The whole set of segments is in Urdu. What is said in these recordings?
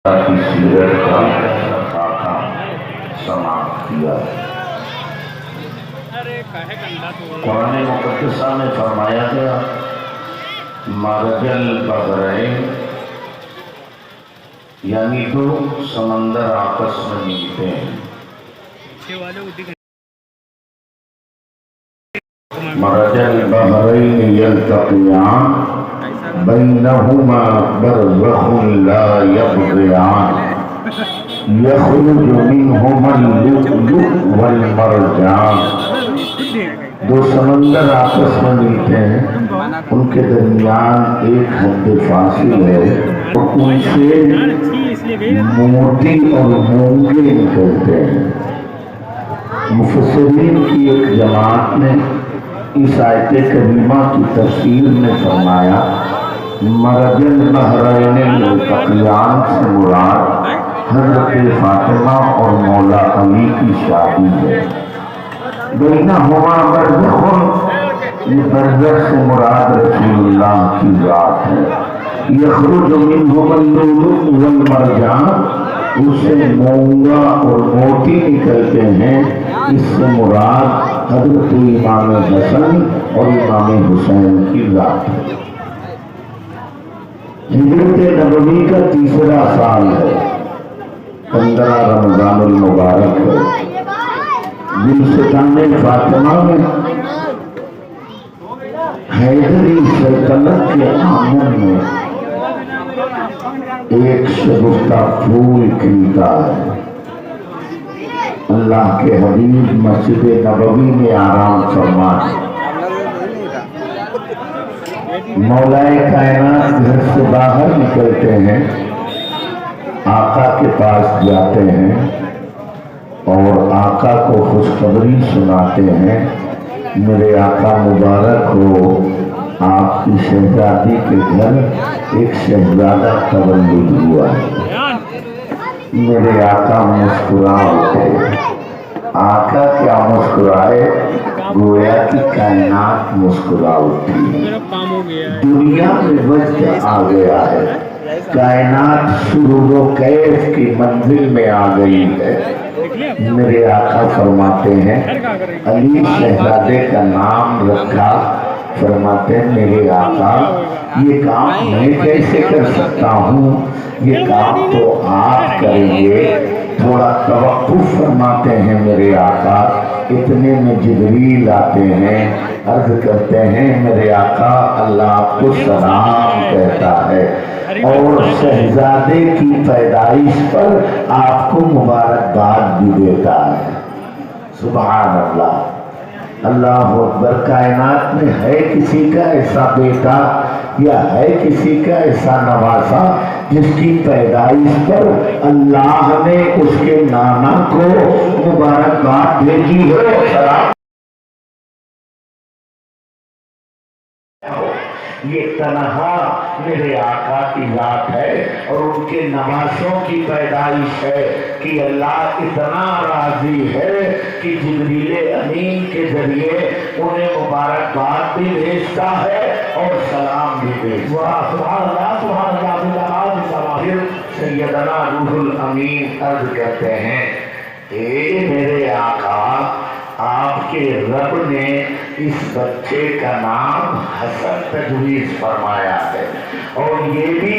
کی سیرت کا خاکہ سماعت کیا۔ قرآن مقدسہ میں فرمایا گیا مرج البحرین، یعنی دو سمندر آپس میں ملتے ہیں۔ مرج البحرین یلتقیان بینہما برزخ لا یبغیان یخرج منہما اللؤلؤ والمرجان۔ دو سمندر آپس میں ملتے ہیں، ان کے درمیان ایک حد فاصل ہے اور ان سے موتی اور مونگے نکلتے ہیں۔ مفسرین کی ایک جماعت نے اس آیت کریمہ کی تفسیر میں فرمایا مرج البحرین یلتقیان سے مراد حضرت فاطمہ اور مولا علی کی شادی ہے۔ بینہما برزخ، یہ برزخ سے مراد رسول اللہ کی ذات ہے۔ یخرج منہما اللؤلؤ والمرجان، اس سے مونگا اور موتی نکلتے ہیں۔ اس سے مراد حضرت امام حسن اور امام حسین کی ذات ہے۔ ہجرت نبوی کا تیسرا سال ہے، 15 رمضان المبارک ہے۔ گلستان فاطمہ میں حیدری سلطنت کے آنگن میں ایک شگفتہ پھول کھلتا ہے۔ اللہ کے حبیب مسجد نبوی میں آرام فرما ہے۔ مولا کائنات گھر سے باہر نکلتے ہیں، آقا کے پاس جاتے ہیں اور آقا کو خوشخبری سناتے ہیں میرے آقا مبارک ہو، آپ کی شہزادی کے گھر ایک شہزادہ تولد ہوا ہے۔ میرے آقا مسکرا اٹھے۔ آقا کیا مسکرائے، گویا کی کائنات مسکرا اٹھی۔ دنیا میں وجد آ گیا ہے، کائنات سرور و کیف کی منزل میں آ گئی ہے۔ میرے آقا فرماتے ہیں علی شہزادے کا نام رکھا، فرماتے ہیں میرے آقا یہ کام میں کیسے کر سکتا ہوں، یہ کام تو آپ کریں گے، تھوڑا توقف فرماتے ہیں میرے آقا۔ اتنے میں جبریل آتے ہیں، عرض کرتے ہیں میرے آقا اللہ آپ کو سلام کہتا ہے اور شہزادے کی پیدائش پر آپ کو مبارکباد بھی دیتا ہے۔ سبحان اللہ، اللہ اکبر۔ کائنات میں ہے کسی کا ایسا بیٹا یا ہے کسی کا ایسا نواسا جس کی پیدائش پر اللہ نے اس کے نانا کو مبارکباد بھیجی ہو؟ یہ تنہا میرے آقا کی ذات ہے اور ان کے نواسوں کی پیدائش ہے کہ اللہ اتنا راضی ہے کہ جبریل امین کے ذریعے انہیں مبارکباد بھی بھیجتا ہے اور سلام بھی بھیجتا ہے۔ سبحان اللہ، سبحان اللہ۔ پھر سیدنا روح الامین عرض کرتے ہیں اے میرے آقا، آپ کے رب نے اس بچے کا نام حسن تجویز فرمایا ہے، اور یہ بھی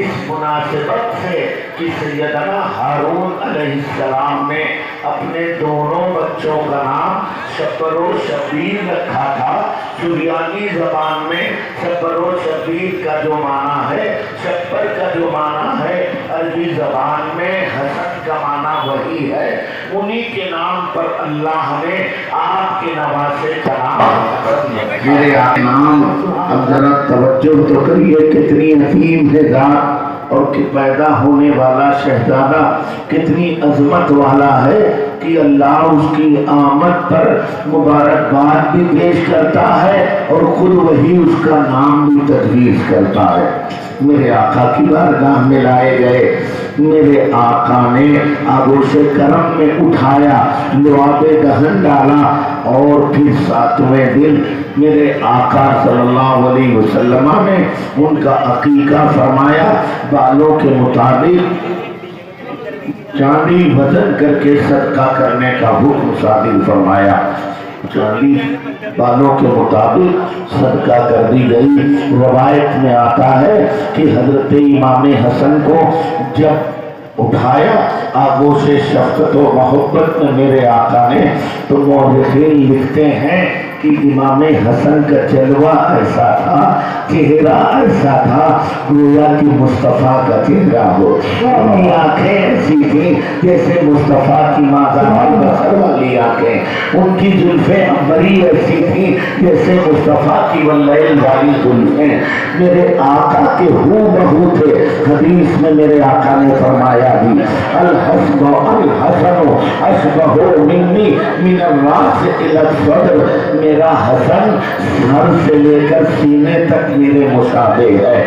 اس مناسبت سے کہ سیدنا ہارون علیہ السلام نے اپنے دونوں بچوں کا نام شبر و شبیر رکھا تھا۔ سریانی زبان میں شبر و شبیر کا جو معنی ہے، شبر کا جو معنی ہے، عربی زبان میں حسن کا معنی وہی ہے۔ انہی کے نام پر اللہ نے آپ کے نواسے کا نام میرے نام۔ اب ذرا توجہ تو کریے کتنی عظیم ہے ذات، اور کہ پیدا ہونے والا شہزادہ کتنی عظمت والا ہے کہ اللہ اس کی آمد پر مبارکباد بھی پیش کرتا ہے اور خود وہی اس کا نام بھی تجویز کرتا ہے۔ میرے آقا کی بارگاہ میں لائے گئے، میرے آقا نے آغوش کرم میں اٹھایا، لعاب دہن ڈالا، اور پھر 7ویں دن میرے آقا صلی اللہ علیہ وسلم نے ان کا عقیقہ فرمایا۔ بالوں کے مطابق چاندی وزن کر کے صدقہ کرنے کا حکم صادر فرمایا. چاندی بالوں کے مطابق صدقہ کر دی گئی. روایت میں آتا ہے کہ حضرت امام حسن کو جب اٹھایا آگوش شفقت و محبت میں میرے آقا نے، تو مورخین لکھتے ہیں کہ امام حسن کا جلوہ ایسا تھا، چہرہ ایسا تھا گویا کہ مصطفیٰ کا چہرہ ہو. ان کی آنکھیں ایسی تھیں جیسے مصطفیٰ کی مادہ بصر والی آنکھیں. ان کی زلفیں عنبری ایسی تھیں جیسے مصطفیٰ کی واللیل والی زلفیں. میرے آقا کے ہو بہو تھے. حدیث میں میرے آقا نے فرمایا بھی الحسن اشبہ منی من الراس الی الصدر. میرا حسن سر سے لے کر سینے تک میرے مشابہ ہے.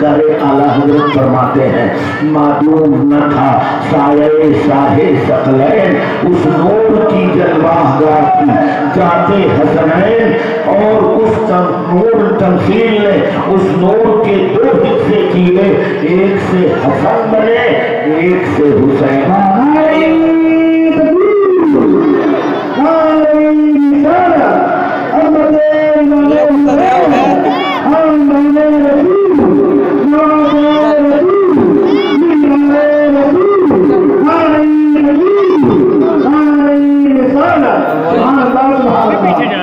کرے اعلیٰ حضرت فرماتے ہیں معدوم نہ تھا سایہ شاہ ثقلین اس نور کی جلوہ گاہ کی جاتے حسنین. اور اس نور تمثیل نے اس نور کے دو حصے کیے، ایک سے حسن بنے ایک سے حسین.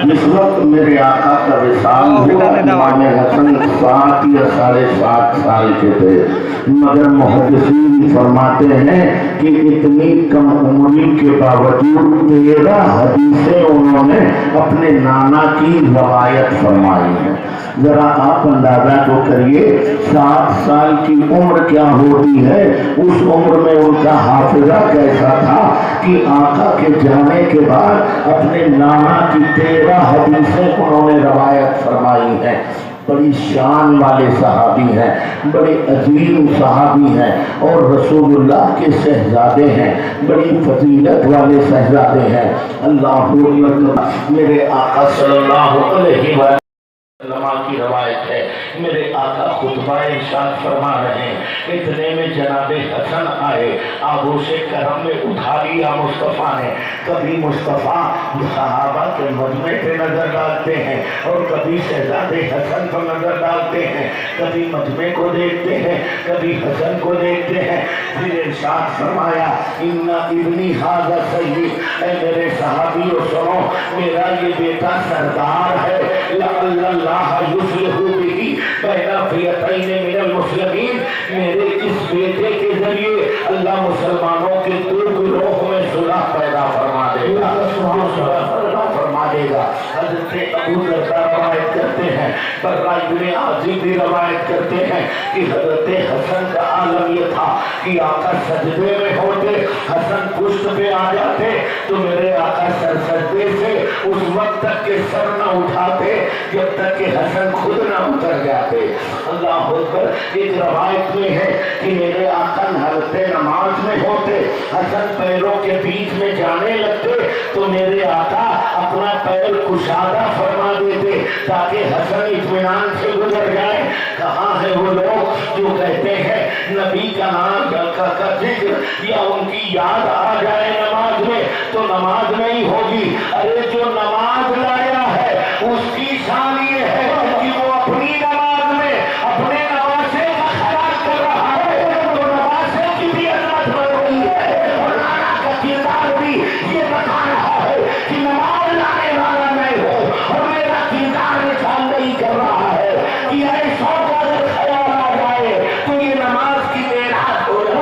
جس وقت میرے آقا کا وصال ہوا امام حسن 7 یا 7.5 سال کے تھے، مگر محدثین فرماتے ہیں کہ اتنی کم عمری کے باوجود 13 حدیثیں انہوں نے اپنے نانا کی روایت فرمائی ہیں. ذرا آپ اندازہ تو کریے 7 سال کی عمر کیا ہوتی ہے، اس عمر میں ان کا حافظہ کیسا تھا کہ آقا کے جانے کے بعد اپنے نانا کی 13 حدیثیں انہوں نے روایت فرمائی ہیں. بڑی شان والے صحابی ہیں، بڑے عظیم صحابی ہیں اور رسول اللہ کے شہزادے ہیں، بڑی فضیلت والے شہزادے ہیں. اللہ میرے آقا صلی اللہ علیہ وسلم کی روایت ہے. میرے آقا خطبہ ارشاد فرما رہے ہیں، اتنے میں جناب حسن آئے، آغوش کرم میں اٹھا لیا مصطفیٰ نے. کبھی مصطفیٰ صحابہ کے مجمع پہ نظر ڈالتے ہیں اور کبھی شہزادے حسن پر نظر ڈالتے ہیں، کبھی مجمع کو دیکھتے ہیں کبھی حسن کو دیکھتے ہیں. پھر ارشاد فرمایا ان ابنی ھذا سید، اے میرے صحابیو سنو، میرا یہ بیٹا سردار ہے. لعل اللہ یصلح بہ بین فئتین من المسلمین، میرے اس بیٹے کے ذریعے اللہ مسلمانوں کے 2 گروہ میں صلح پیدا فرما دے گا، فرما دے گا. حضرت ابو درداء روایت کرتے ہیں، برہ ابن عازب بھی روایت کرتے ہیں کہ حضرت حسن کا عالم یہ تھا کہ آقا سجدے میں ہوتے، حسن پشت پہ آ جاتے تو میرے آقا سر سجدے سے اس وقت تک کے سر نہ اٹھاتے جب تک کہ حسن خود نہ اتر جاتے. اللہ اکبر. ایک روایت میں ہے کہ میرے آقا حالت نماز میں ہوتے، حسن پیروں کے بیچ میں جانے لگتے تو میرے آقا اپنا پیر کشادہ فرما دیتے تاکہ حسن اطمینان سے گزر جائے. کہاں ہے وہ لوگ جو کہتے ہیں نبی کا نام کا ذکر یا ان کی یاد آ جائے نماز میں تو نماز نہیں ہوگی؟ ارے جو نماز لایا ہے اس کی شان یہ ہے کہ وہ اپنی نماز میں اپنے نواسے کا خیال کر رہا ہے تو نواسے کی بھی عظمت بڑھ رہی ہے. اور نانا کا کردار بھی یہ بتا رہا ہے کہ نماز لانے والا میں ہوں اور میرا کردار مثال نہیں کر رہا ہے کہ ایسا کا اگر خیال آ جائے تو یہ نماز کی میراث ہو جائے.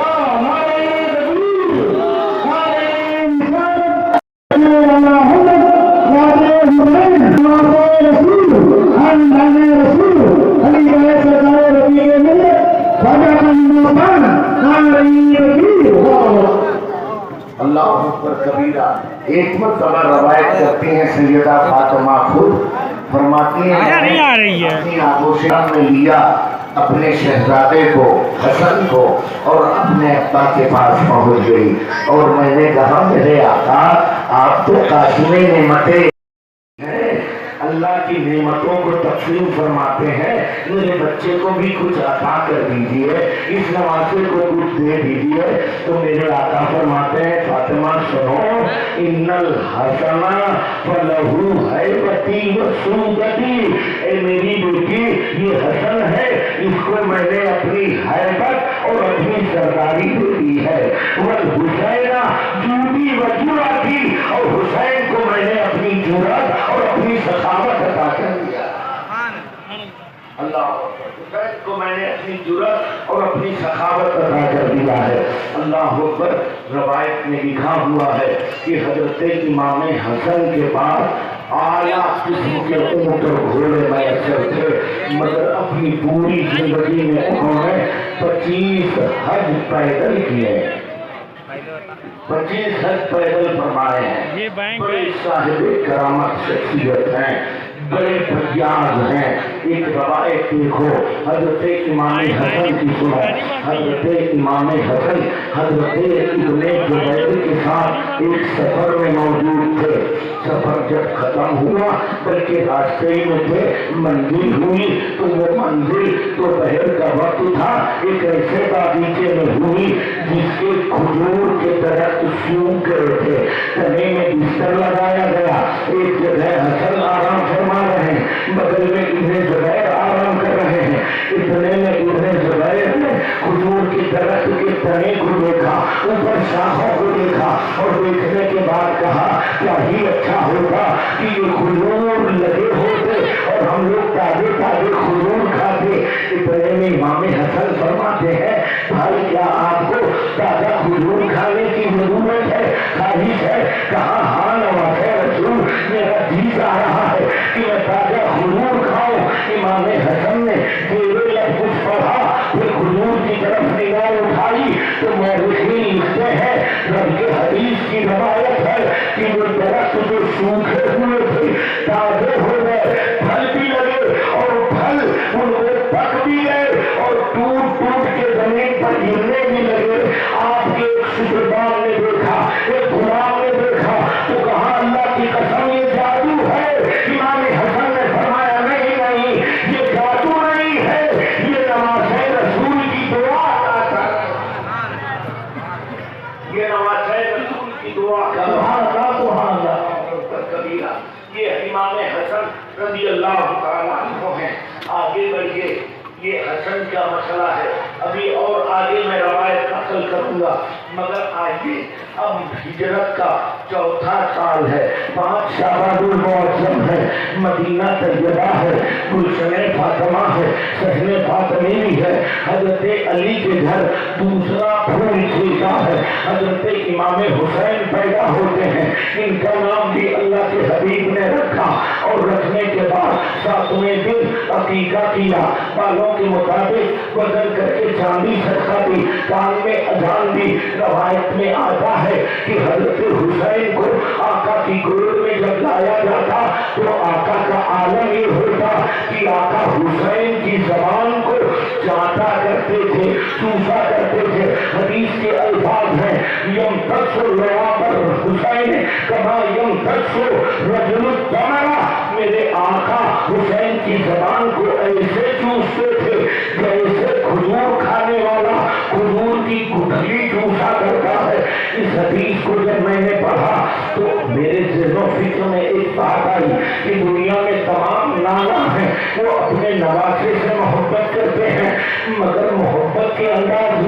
اللہ اکبر کبیرہ. ایک مرتبہ روایت کرتی ہیں سیدہ فاطمہ خود فرماتی ہیں اپنی آغوش میں لیا اپنے شہزادے کو حسن کو اور اپنے ابا کے پاس پہنچ گئی اور میں نے کہا میرے آقا آپ تو قاسم نعمتیں ہیں، اللہ کی نعمتوں کو تقسیم فرماتے ہیں میرے بچے کو بھی کچھ عطا کر دیجیے، اس نواسے کو کچھ دے دیجیے، تو میرے آقا فرماتے ہیں فاطمہ سنو، ان الحسن فلہ ہیبتی وسودتی، اے میری بیٹی یہ حسن ہے، اس کو میں نے اپنی ہیبت اور اپنی سرداری دے دی ہے، والحسین جودی وجرتی، اور حسین کو میں نے اپنی جرأت اور اپنی سخاوت عطا کر دیا۔ اللہ حسین کو میں نے اپنی جرأت اور اپنی سخاوت عطا کر دیا ہے۔ اللہ اکبر۔ روایت میں لکھا ہوا ہے کہ حضرت امام حسن کے بعد اعلیٰ قسم کے اونٹ اور گھوڑے میسر تھے، مگر اپنی پوری زندگی میں انہوں نے 25 حج پیدل کیے، 25 حج پیدل فرمائے ہیں۔ بڑے صاحب کرامت شخصیت ہیں، بڑے فیاض ہیں۔ ایک روایت دیکھو حضرت امام حسن کی سنو، حضرت امام حسن حضرت ابن زبیر کے ساتھ ایک سفر میں موجود تھے، سفر جب ختم ہوا بلکہ راستے میں تھے، منزل ہوئی تو وہ منزل دوپہر کا وقت تھا، ایک ایسے باغیچے میں ہوئی جس کے کھجور کے درخت سوکھ گئے تھے، تنے میں بستر لگایا گیا، ایک جگہ حسن آرام فرما رہے ہیں، بغل میں ابن زبیر آرام کر رہے ہیں، اتنے میں ابن زبیر نے کھجور کے درخت کے تنے کو دیکھا، اوپر شاخوں کو دیکھا، اور دیکھنے کے بعد کہا کیا ہی اچھا ہوتا کہ یہ کھجور لگے ہوتے اور ہم لوگ تازے تازے کھجور کھاتے۔ اتنے میں امام حسن فرماتے ہیں بھائی کیا آپ کو تازہ کھجور کھانے کی ضرورت ہے، خواہش ہے؟ کہا ہاں نواز رسول، میرا جی چاہ رہا ہے کہ میں تازہ کھجور کھاؤں۔ امام حسن نے میرے لفظ پڑھا، پھر کھجور کی طرف نگاہ اٹھائی تو مورخین لکھتے ہیں رب کے حدیث کی روایت ہے کہ وہ درخت جو سوکھے ہوئے تھے تازے ہو گئے، پھل بھی لگے اور پھل ان میں پک بھی گئے اور ٹوٹ ٹوٹ کے زمین پر گرنے بھی لگے۔ آپ کے ایک شکردار نے دیکھا، ایک غلام نے دیکھا تو کہا اللہ کی قسم یہ جادو ہے۔ امام حسن نے فرمایا نہیں نہیں، یہ جادو نہیں ہے، یہ نواز رسول کی دعا کا، یہ نواز رسول کی دعا کا کبیرہ۔ یہ امام حسن رضی اللہ تعالیٰ عنہ ہیں۔ آگے بڑھیے، یہ حسن کا مسئلہ ہے، ابھی اور آگے میں روایت نقل کروں گا، مگر آئیے اب ہجرت کا چوتھا سال ہے، 5 شعبان المعظم ہے، مدینہ طیبہ ہے، گلشن فاطمہ ہے، صحن فاطمی ہے، حضرت علی کے گھر دوسرا پھول کھلتا ہے، حضرت امام حسین پیدا ہوتے ہیں، ان کا نام بھی اللہ کے حبیب نے رکھا، اور رکھنے کے بعد 7ویں دن عقیقہ کیا، بالوں کے مطابق وزن کر کے چاندی صدقہ دی، کان میں اذان دی۔ روایت میں آتا ہے کہ حضرت حسین کو آقا کی گود میں جب لایا جاتا تو آقا کا عالم یہ ہوتا کہ آقا حسین کی زبان کو چاٹا کرتے تھے، چوسا کرتے تھے۔ حدیث کے الفاظ ہیں یمتص لعاب حسین کما یمتص رجل الثمرہ، میرے آقا حسین کی زبان کو ایسے چوستے تھے جیسے کھجور کھانے والا کھجور کی گٹھلی چوسا کرتا ہے۔ اس حدیث کو جب میں نے پڑھا تو میرے ذہن و فکر میں ایک بات آئی کہ دنیا میں تمام نانا ہیں وہ اپنے نواسے سے محبت کرتے ہیں، مگر محبت کے انداز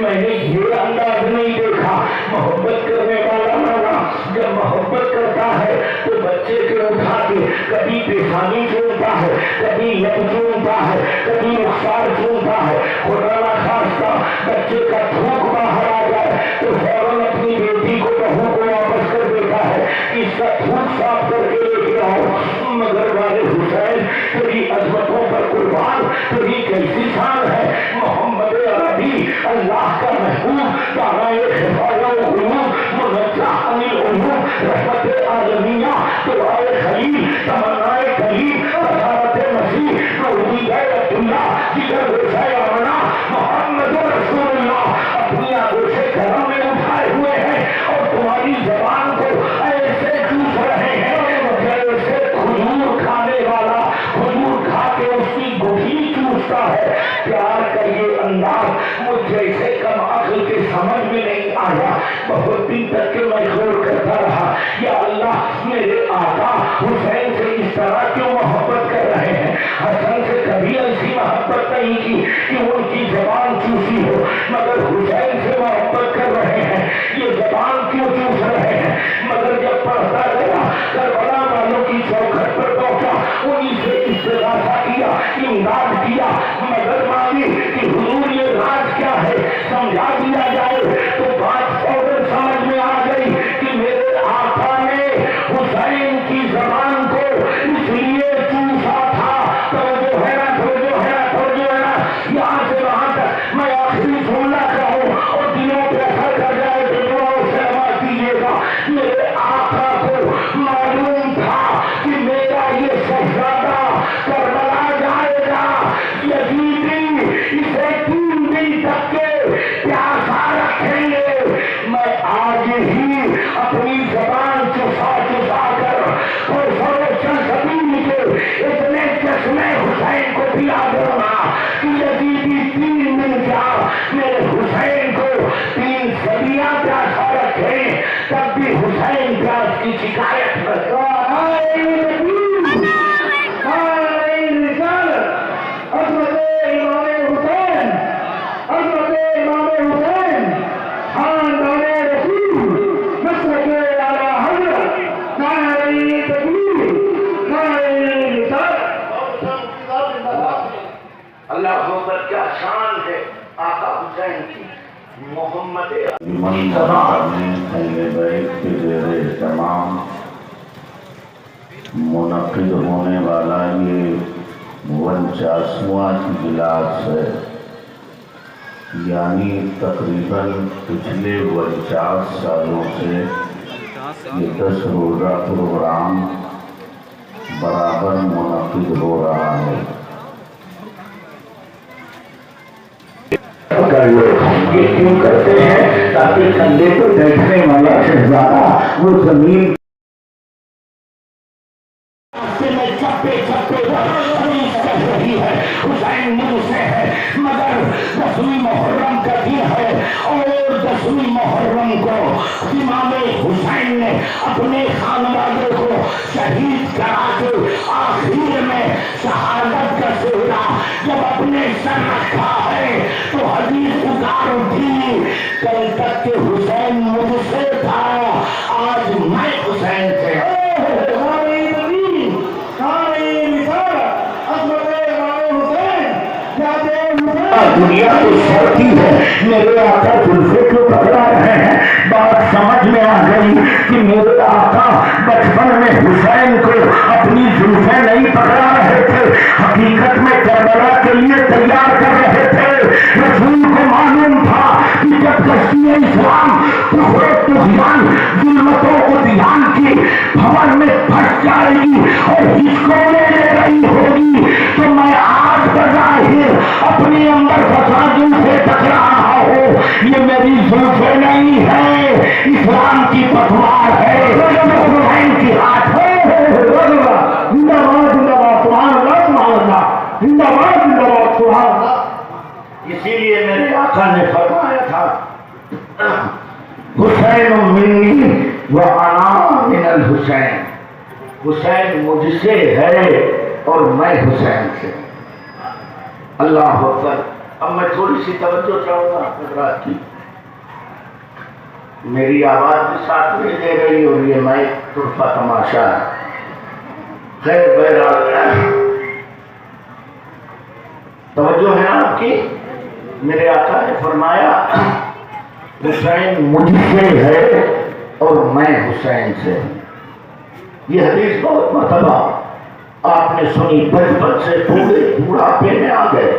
میں نے یہ انداز نہیں دیکھا۔ محبت کرنے والا نانا جب محبت کرتا ہے تو بچے کے اٹھا کے کبھی پیشانی چومتا ہے، کبھی لب چومتا ہے، کبھی رخسار چومتا ہے، خدا نہ خواستہ بچے کا تھوک باہر آ جائے تو فوراً اپنی بیٹی کو بہو کو واپس کر دیتا ہے، اس کا تھوک صاف کر کے لے کے آؤ۔ مگر والے حسین تیری عظمتوں پر قربان، تیری کیسی شان ہے، محمد عربی اللہ کا محبوب، دانائے خفایہ و غیوب، منزہ عن العیوب، رحمت عالمیہ، دعائے خلیل، تمنائے کلیم، بشارت مسیح، نوری غیرت اللہ، جگر ویسا آمنا، محمد رسول اللہ اپنی آگوش کرم میں اٹھائے ہوئے ہیں اور تمہاری زبان کو ایسے چوس رہے ہیں جیسے کھجور کھانے کرتا ہے. پیار کا یہ انداز مجھ جیسے کم عقل کے سمجھ میں نہیں آیا. بہت دن تک کہ میں غور کرتا رہا یا اللہ میرے آقا حسین سے اس طرح کیوں محبت کر رہے ہیں. حسن سے کبھی ایسی محبت نہیں کی کہ ان کی زبان چوسی ہو, مگر حسین سے محبت کر رہے ہیں. یہ زبان کیوں چوس رہے ہیں؟ مگر جب پڑھتا گیا کربلا والوں کی چوکھٹ پر پہنچا, انہیں سے استغاثہ کیا, امداد کیا, مدد مانگی کہ حضور یہ راز کیا ہے سمجھا دیا جائے. تو بات فوراً سمجھ میں آ گئی کہ میرے آقا نے حسین کی زبان کو اس لیے چوسا تھا. توجہ ہے نا, توجہ ہے نا, توجہ ہے نا. یہاں سے وہاں تک میں آخری جملہ کہوں اور دلوں پہ اثر کر جائے تو دعاؤں سے آواز دیجیے گا. میرے آقا کو معلوم تھا کہ میرا یہ شہزادہ کربلا جائے گا. یزیدی اسے 3 دن تک کے پیاسا رکھیں گے. میں آج ہی اپنی زبان چسا چسا کر اور سوچن زمین کے اتنے چشمے حسین کو پلا دوں گا کہ یزیدی 3 دن کیا میرے حسین کو 3 صدیاں پیاسا رکھیں تب بھی حسین پیاس کی شکایت نہ کیا شان ہے آقا حسین کی. محمد کے زیر اہتمام منعقد ہونے والا یہ 49واں اجلاس ہے, یعنی تقریباً پچھلے 49 سالوں سے یہ 10 روزہ پروگرام برابر منعقد ہو رہا ہے. یہ کیوں کرتے ہیں؟ تاکہ کندھے پر بیٹھنے والا شہزادہ وہ زمین میں چپے چپے کر رہی ہے حسین مجھ سے ہے, مگر 10ویں محرم کا دن ہے اور 10ویں محرم کو امام حسین نے اپنے خانوادے کو شہید کرا کے آخر میں شہادت کا سہرا جب اپنے سر رکھا ہے تو حدیث اتار اٹھی, کل تک کہ حسین مجھ سے تھا آج میں حسین سے. دنیا کو چھوڑتی ہے میرے آقا زلفے کیوں پکڑا رہے ہیں. بات سمجھ میں آ گئی کہ میرے آقا بچپن میں حسین کو اپنی زلفیں نہیں پکڑا رہے تھے, حقیقت میں کربلا کے لیے تیار کر رہے تھے. رسول کو معلوم تھا کہ جب کشتی اسلام طغیان ظلمتوں کو دھیان کی بھون میں پھنس جائے گی اور ہچکونے لے رہی ہوگی تو میں آج بظاہر اپنے اندر فسادوں سے ٹکرا رہا ہوں. یہ میری زلفیں نہیں ہے, اسلام کی پتوار ہے, حسین کی ہاتھ ہے. اسی لیے میرے آقا نے فرمایا تھا حسین منی وانا من الحسین. حسین مجھ سے ہے اور میں حسین سے. اللہ اکبر. اب میں تھوڑی سی توجہ چاہوں گا حضرات کی. میری آواز بھی ساتھ میں دے رہی اور یہ میں طرفہ تماشا ہے. خیر بہرحال توجہ ہے آپ کی. میرے آقا نے فرمایا حسین مجھ سے ہے اور میں حسین سے. یہ حدیث بہت مرتبہ آپ نے سنی, بچپن سے پورے بڑھاپے میں آ گئے,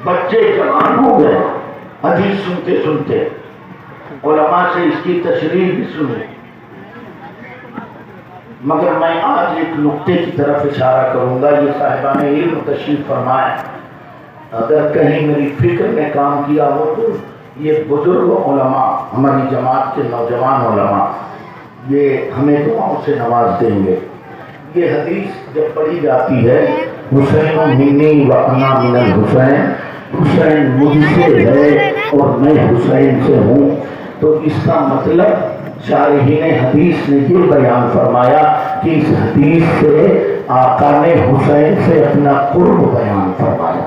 بچے جوان ہو گئے حدیث سنتے سنتے. علماء سے اس کی تشریح بھی سنی, مگر میں آج ایک نقطے کی طرف اشارہ کروں گا. یہ صاحبان علم تشریف فرمائے, اگر کہیں میری فکر نے کام کیا ہو تو یہ بزرگ علماء, ہماری جماعت کے نوجوان علماء, یہ ہمیں دعاؤں سے نواز دیں گے. یہ حدیث جب پڑھی جاتی ہے حسین منی و انا من الحسین، حسین مجھ سے ہے اور میں حسین سے ہوں۔ تو اس کا مطلب شارحین حدیث نے یہ بیان فرمایا کہ اس حدیث سے آقا نے حسین سے اپنا قرب بیان فرمایا،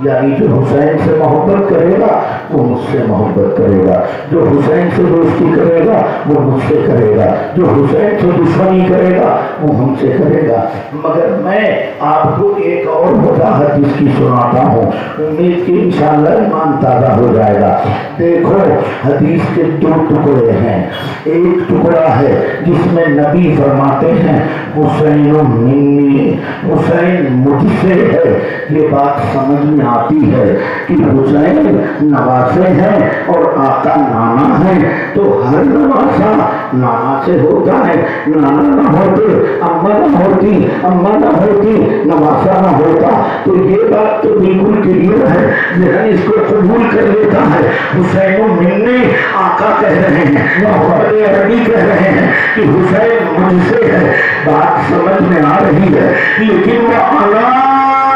یعنی جو حسین سے محبت کرے گا وہ مجھ سے محبت کرے گا، جو حسین سے دوستی کرے گا وہ مجھ سے کرے گا، جو حسین سے دشمنی کرے گا وہ ہم سے کرے گا۔ مگر میں آپ کو ایک اور وضاحت جس کی سناتا ہوں، امید کہ انشاءاللہ ایمان تازہ ہو جائے گا۔ دیکھو حدیث کے دو ٹکڑے ہیں، ایک ٹکڑا ہے جس میں نبی فرماتے ہیں حسین منی، حسین مجھ سے ہے۔ یہ بات سمجھ میں آتی ہے کہ حسین نواسے ہیں اور آقا نانا ہے، تو ہر نواسا نانا سے ہوتا ہے، نانا نہ ہوتے اما نہ ہوتی، اما نہ ہوتی نواسا نہ ہوتا۔ تو یہ بات تو بالکل کلیئر ہے، ذہن اس کو قبول کر لیتا ہے۔ حسین منی آقا کہہ رہے ہیں، محمد عربی کہہ رہے ہیں کہ حسین مجھ سے ہے، بات سمجھ میں آ رہی ہے، لیکن وہ انا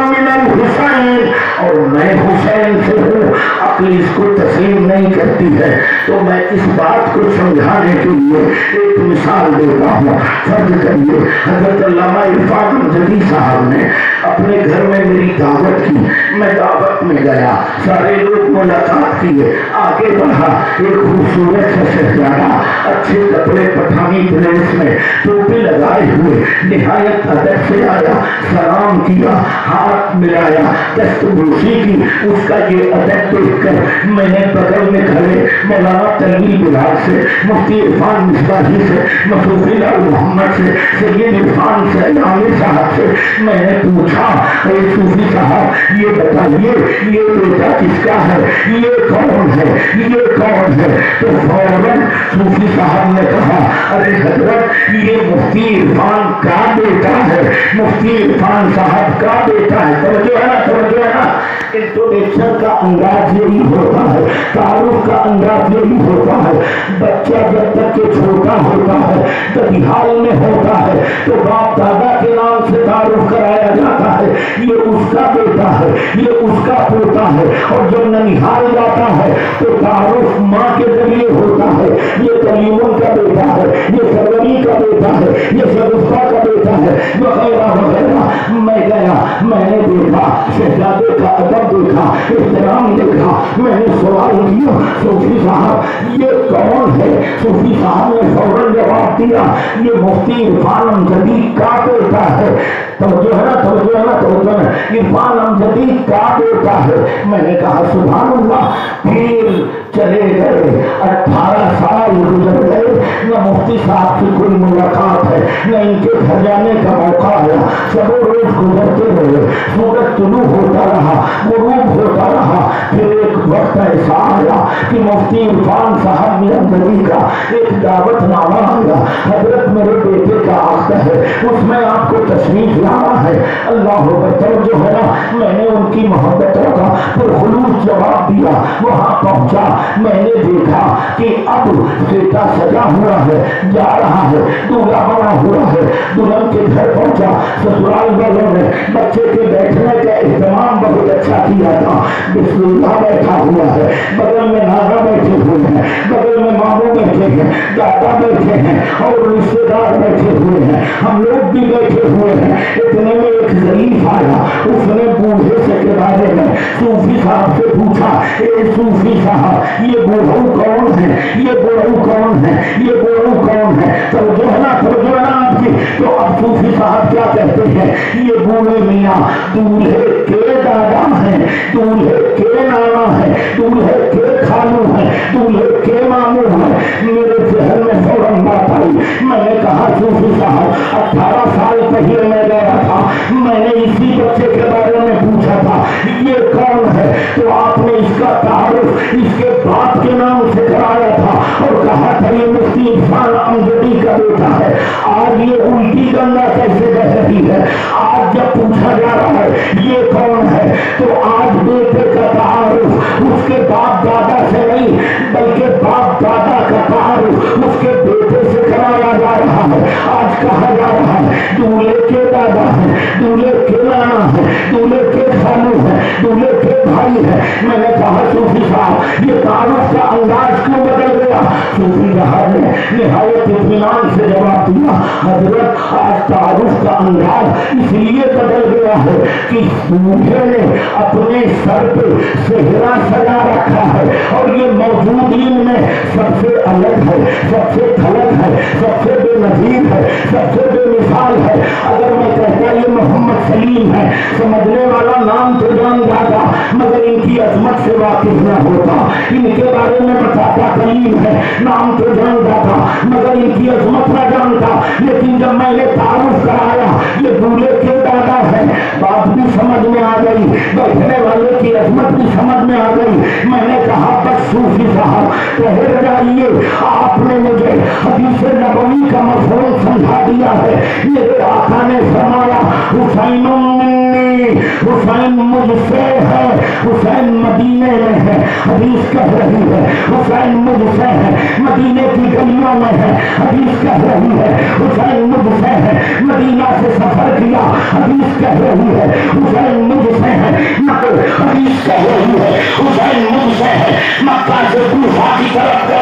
من الحسین اور میں حسین سے ہوں، عقل اس کو تسلیم نہیں کرتی ہے۔ تو میں اس بات کو سمجھانے کے لیے ایک مثال دیتا ہوں۔ فرض کریے حضرت علامہ عرفان امجدی صاحب نے اپنے گھر میں میری دعوت کی، میں دعوت میں گیا، سارے لوگ ملاقات کیے، آگے بڑھا، ایک خوبصورت سا شہزادہ اچھے کپڑے پٹھانی ڈریس میں ٹوپی لگائے ہوئے نہایت ادب سے آیا، سلام کیا، ہاتھ ملایا، دست بوسی کی۔ اس کا یہ ادب دیکھ کر میں نے بغل میں کھڑے مولانا تنویر بلال سے، مفتی عرفان مصباحی سے، مصوفی لال محمد سے، سید عرفان سے، عامر صاحب سے میں نے پوچھا، اے صوفی صاحب یہ بتائیے یہ بیٹا کس کا ہے، یہ کون ہے، یہ کون ہے؟ تو فوراً صوفی صاحب نے کہا، ارے حضرت یہ مفتی عرفان کا بیٹا ہے، مفتی عرفان صاحب کا بیٹا ہے۔ توجہ ہے نا، توجہ ہے نا۔ انٹروڈکشن کا انداز یہی ہوتا ہے، تعارف کا انداز یہی ہوتا ہے۔ بچہ جب تک کہ چھوٹا ہوتا ہے، ددیحال میں ہوتا ہے، تو باپ دادا کے نام سے تعارف کرایا جاتا ہے، یہ اس کا بیٹا ہے، یہ اس کا پوتا ہے۔ اور جب ننیحال جاتا ہے تو تعارف ماں کے ذریعے ہوتا ہے، یہ کلیمن کا بیٹا ہے، یہ سرگنی کا بیٹا ہے، یہ شگفتہ کا بیٹا ہے، وغیرہ وغیرہ۔ میں گیا، میں نے دیکھا شہزادے کا ادب دیکھا، احترام دیکھا، میں نے سوال کیا، صوفی صاحب یہ کون ہے؟ صوفی صاحب نے فوراً جواب دیا، یہ مفتی عرفان امجدی کا بیٹا ہے۔ توجہ ہے نا، توجہ ہے نا، توجہ ہے، عرفان امجدی کا بیٹا ہے۔ میں نے کہا سبحان اللہ۔ پھر چلے گئے، 18 سال گزر گئے، نہ مفتی صاحب سے کوئی ملاقات ہے، نہ ان کے گھر جانے کا موقع آیا۔ سب روز گزرتے رہے، سورج طلوع ہوتا رہا، غروب ہوتا رہا۔ پھر ایک وقت ایسا آیا کہ مفتی عرفان صاحب امجدی کا ایک دعوت نامہ آیا، حضرت میرے بیٹے کا عقد ہے، اس میں آپ کو تشریف لانا ہے۔ اللہ اکبر، جو ہے نا، میں نے ان کی محبتوں کا پرخلوص جواب دیا۔ وہاں پہنچا، میں نے دیکھا کہ اب بیٹا سجا ہوا ہے، جا رہا ہے، دولہا بنا ہوا ہے۔ دلہن کے گھر پہنچا، سسرال والوں نے بچے کے بیٹھنے کا اہتمام بہت اچھا کیا تھا۔ بسم اللہ بیٹھا ہوا ہے، بغل میں نانا بیٹھے ہوئے ہیں، بغل میں ماموں بیٹھے ہیں، دادا بیٹھے ہیں، اور رشتے دار بیٹھے ہوئے ہیں، ہم لوگ بھی بیٹھے ہوئے ہیں۔ اتنے میں ایک ضعیف آیا، اس نے بوڑھے سے کے بارے میں صوفی صاحب سے پوچھا، اے صوفی صاحب یہ بوڑھو کون ہے، یہ بوڑھو کون ہے، یہ بوڑھو کون ہے؟ توجہ ہے نا، توجہ ہے نا آپ کی۔ تو اب صوفی صاحب کیا کہتے ہیں، یہ بوڑھے میاں دولہے کے دادا ہیں، دولہے کے نانا ہیں، دولہے کے خالو ہیں، دولہے کے ماموں ہیں۔ میرے ذہن میں فوراً بات آئی، میں نے کہا صوفی صاحب 18 سال پہلے میں گیا تھا، میں نے اسی بچے کے بارے میں پوچھا تھا یہ کون ہے، تو آپ نے اس کا تعارف اس کے باپ کے نام سے کرایا تھا اور کہا تھا یہ مفتی عرفان امجدی کا بیٹا ہے۔ آج یہ الٹی گنگا کیسے بہ رہی ہے؟ آج جب پوچھا جا رہا ہے یہ کون ہے، تو آج بیٹے کا تعارف اس کے باپ دادا سے نہیں بلکہ باپ دادا کا تعارف اس کے بیٹے سے کرایا جا رہا ہے۔ آج کہا جا رہا ہے دولہے کے دادا ہیں، دولہے کے پرانا ہے، دولہے کے خالو ہے، دولہے کے بھائی ہے۔ میں نے کہا صوفی صاحب یہ تعارف کا انداز کیوں بدل گیا؟ صوفی صاحب نے نہایت اطمینان سے جواب دیا، حضرت آج تعارف کا انداز اس لیے بدل گیا ہے کہ دولہے نے اپنے سر پہ صحرا سجا رکھا ہے اور یہ موجودین میں سب سے الگ ہے، سب سے تھلگ ہے، سب سے بے نظیر ہے، سب سے بے مثال ہے۔ اگر میں کہتا یہ محمد سلیم ہے، سمجھنے والا نام تو جان جاتا مگر ان کی عظمت سے واقف نہ ہوتا، ان کے بارے میں بتاتا کلیم ہے، نام تو جان جاتا مگر ان کی عظمت نہ جانتا۔ لیکن جب میں نے تعارف کرایا یہ دولہے کے دادا ہے، بات بھی سمجھ میں آ گئی، بیٹھنے والے کی عظمت بھی سمجھ میں آ گئی۔ میں نے کہا بس صوفی صاحب ٹھہر جائیے، آپ نے مجھے حدیث نبوی کا مفہوم سمجھا دیا ہے۔ میرے آقا نے فرمایا حسین منی، حسین مجھ سے ہے، حسین مدینے میں ہے، حدیث کہہ رہی ہے حسین مجھ سے ہے، مدینے کی گلیوں میں ہے، حدیث کہہ رہی ہے حسین مجھ سے ہے، مدینہ سے سفر کیا، حدیث کہہ رہی ہے حسین مجھ سے ہے، مگر حدیث کہہ رہی ہے حسین مجھ سے ہے، مکہ سے کوفہ کی طرف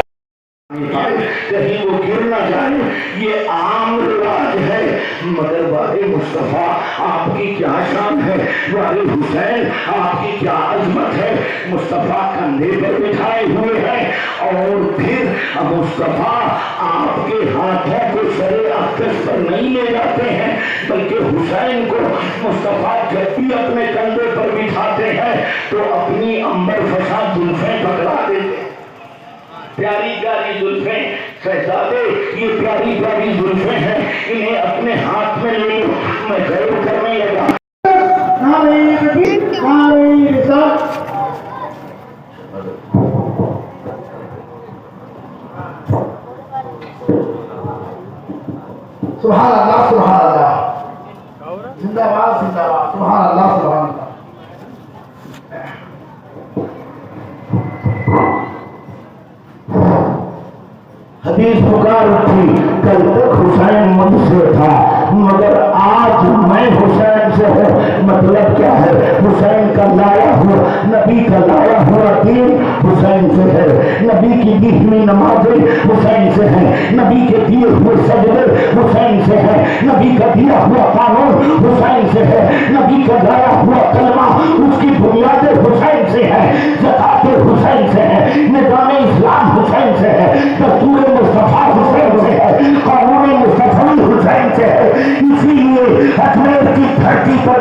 کہیں وہ گر نہ جائے، یہ عام رواج ہے۔ مگر بارے مصطفیٰ آپ کی کیا شان ہے، بارے حسین آپ کی کیا عظمت ہے۔ مصطفیٰ کندھے پر بٹھائے ہوئے ہیں اور پھر مصطفیٰ آپ کے ہاتھوں کو سر اقدس پر نہیں لے جاتے ہیں، بلکہ حسین کو مصطفیٰ جب بھی اپنے کندھے پر بٹھاتے ہیں تو اپنی عنبر فشاں زلفیں پکڑا دیتے ہیں۔ پیاری پیاری زلفیں، شہزادے یہ پیاری پیاری زلفیں ہیں، انہیں اپنے ہاتھ میں لے لو۔ میں غیر کرنے لگا سبحان اللہ سبحان اللہ، زندہ باد زندہ باد، سبحان اللہ سبحان اللہ۔ حدیث پکار اٹھی کل تک حسین مجھ سے تھا مگر آج میں حسین سے ہوں۔ مطلب کیا ہے؟ حسین کا لایا ہوا، نبی کا لایا ہوا دین حسین سے ہے، نبی کی دی ہوئی نمازیں حسین سے ہیں، نبی کے دیے ہوئے سجدے حسین سے ہیں، نبی کا دیا ہوا قانون حسین سے ہے، نبی کا لایا ہوا کلمہ اس کی بنیادیں حسین سے ہے، زکات حسین سے ہے، نظام اسلام حسین سے ہے، دستور مصطفیٰ حسین سے ہے، قانون مصطفی حسین سے ہے۔ اسی لیے اجمیر کی دھرتی پر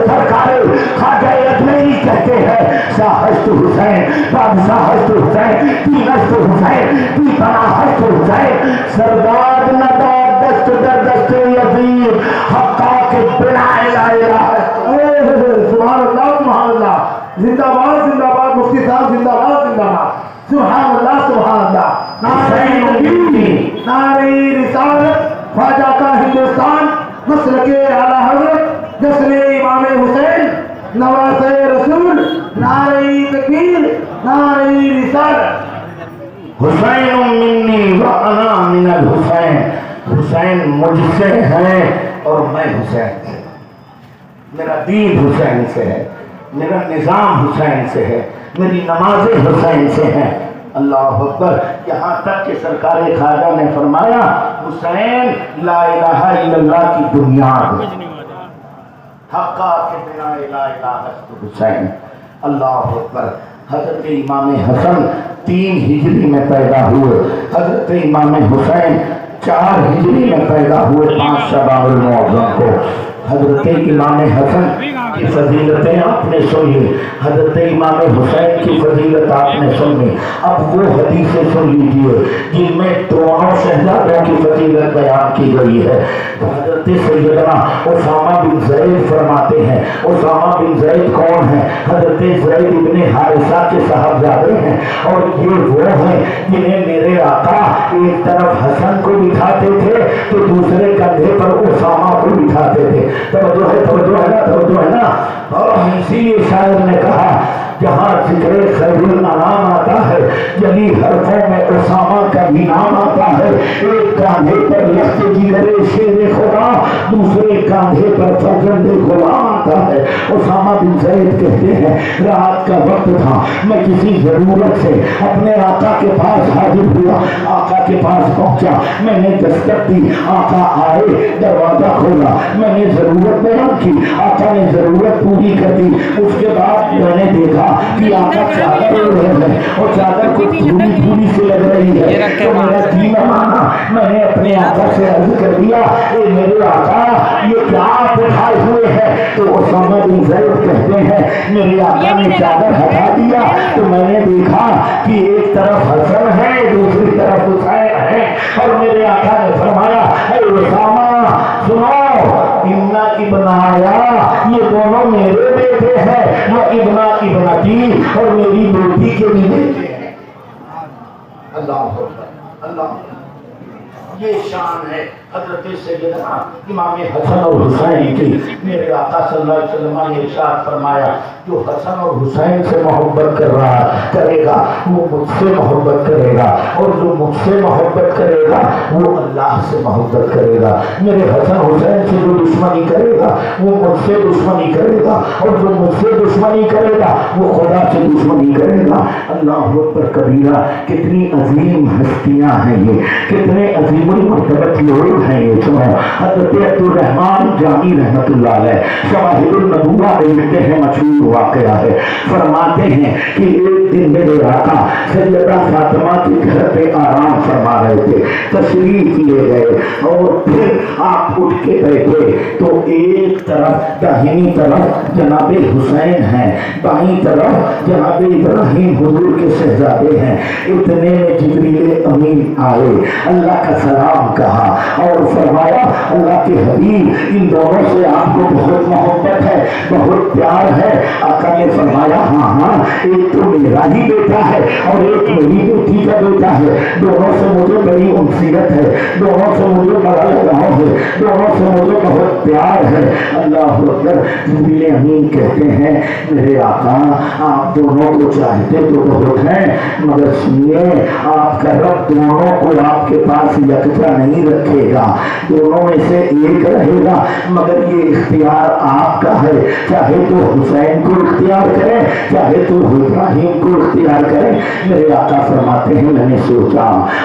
سرکار خواجہ اجمیری کہتے ہیں شاہست حسین، بادشاہست حسین، دینست حسین، دی پناہست حسین، سردار ندار دست در دست یزید، حقا کے بنا الہ الہ۔ سبحان اللہ سبحان اللہ، زندہ باد زندہ باد، مفتی صاحب زندہ باد زندہ باد، سبحان اللہ سبحان اللہ۔ نعرہ رسالت، خواجہ کا ہندوستان، مسلک اعلیٰ حضرت جسر امام حسین، نواسہ رسول، نعرہ تکبیر، نعرہ رسالت۔ حسین منی وانا من الحسین، حسین مجھ سے ہے اور میں حسین سے، میرا دین حسین سے ہے، میرا نظام حسین سے ہے، میری نمازیں حسین سے ہیں۔ اللہ اکبر، یہاں تک کہ سرکار خواجہ نے فرمایا حسین لا الہ الا اللہ کی بنیاد، حقا کے بنا الہ الہ حسین۔ اللہ اکبر۔ حضرت امام حسن 3 ہجری میں پیدا ہوئے، حضرت امام حسین 4 ہجری میں پیدا ہوئے 5 شعبان المعظم کو۔ حضرت امام حسن کی فضیلتیں آپ نے سنی، حضرت امام حسین کی فضیلت آپ نے سنی۔ اب وہ حدیثیں سن لیجئے جن میں دونوں شہزادوں کی فضیلت بیان کی گئی ہے۔ حضرت سیدنا اسامہ بن زید فرماتے ہیں، اسامہ بن زید کون ہیں؟ حضرت زید بن حارثہ کے صاحبزادے ہیں، اور یہ وہ ہیں جنہیں میرے آقا ایک طرف حسن کو بٹھاتے تھے تو دوسرے کندھے پر اسامہ کو بٹھاتے تھے۔ توجہ ہے توجہ ہے نا۔ اور اسی لیے شاعر نے کہا جہاں ذکر خیر الانام آتا ہے جلی حرفوں میں اسامہ کا بھی نام آتا ہے۔ ہے. ایک کاندھے پر لخت جگر شیر خدا, دوسرے کاندھے پر فرزند غلام آتا ہے. اسامہ بن زید کہتے ہیں رات کا وقت تھا, میں کسی ضرورت سے اپنے آقا کے پاس حاضر ہوا, آقا کے پاس پہنچا, میں نے دستک دی, آقا آئے, دروازہ کھولا, میں نے ضرورت بیان کی, آقا نے ضرورت پوری کر دی. اس کے بعد میں نے دیکھا کہ آقا چادر اوڑھ رہے ہیں اور چادر کو پوری پوری سے لگ رہی ہے. تو میرا دل مانا, میں نے اپنے آقا سے عرض کر دیا اے میرے آقا یہ کیا آپ اٹھائے ہوئے ہیں؟ تو اسامہ بن زید کہتے ہیں میرے آقا نے چادر ہٹا دیا تو میں نے دیکھا کہ ایک طرف حسن ہے دوسری طرف حسین ہے, اور میرے آقا نے فرمایا اے اسامہ سنو, ابن ابن آیا یہ دونوں میرے بیٹے ہیں, وہ ابن ابنتی اور میری بیٹی کے بھی بیٹے ہیں. اللہ اللہ, یہ شان ہے حضرت سیدنا امام حسن اور حسین کی. میرے آقا صلی اللہ علیہ وسلم نے ارشاد فرمایا جو حسن اور حسین سے محبت کرے گا وہ مجھ سے محبت کرے گا, اور جو مجھ سے محبت کرے گا وہ اللہ سے محبت کرے گا. میرے حسن حسین سے جو دشمنی کرے گا وہ مجھ سے دشمنی کرے گا, اور جو مجھ سے دشمنی کرے گا وہ خدا سے دشمنی کرے گا. اللہ اکبر کبیرہ, کتنی عظیم ہستیاں ہیں یہ, کتنے عظیم المرتبت لوگ ہیں یہ. سنو حضرت عبدالرحمن جامی رحمت اللہ علیہ شواہد النبوہ لکھتے ہیں, مشہور واقعہ ہے, فرماتے ہیں کہ ایک دن میرے آقا سیدہ فاطمہ کے گھر پہ آرام فرما رہے تھے, تشریف لے گئے اور پھر آپ اٹھ کے بیٹھے تو ایک طرف داہنی طرف جناب حسین ہیں, بائیں طرف جناب ابراہیم حضور کے شہزادے ہیں. اتنے میں جبریل امین آئے, اللہ کا سلام کہا اور فرمایا اللہ کے حبیب ان دونوں سے آپ کو بہت محبت ہے, بہت پیار ہے. آقا نے فرمایا ہاں ہاں, ایک تو میرا ہی بیٹا ہے اور ایک میری بیٹی کا بیٹا ہے, دونوں سے مجھے بڑی انسیت ہے, دونوں سے مجھے بڑا لگاؤ ہے, دونوں سے مجھے بہت پیار ہے. اللہ اکبر. جبریل امین کہتے ہیں میرے آقا آپ دونوں کو چاہتے تو بہت ہیں, مگر سنیے آپ کا رب دونوں کو آپ کے پاس یکجا نہیں رکھے گا, دونوں میں سے ایک رہے گا, مگر یہ اختیار آپ کا ہے, چاہے تو حسین کو اختیار کریں چاہے تو ابراہیم کو اختیار کریں. میرے آقا فرماتے ہیں میں نے سوچا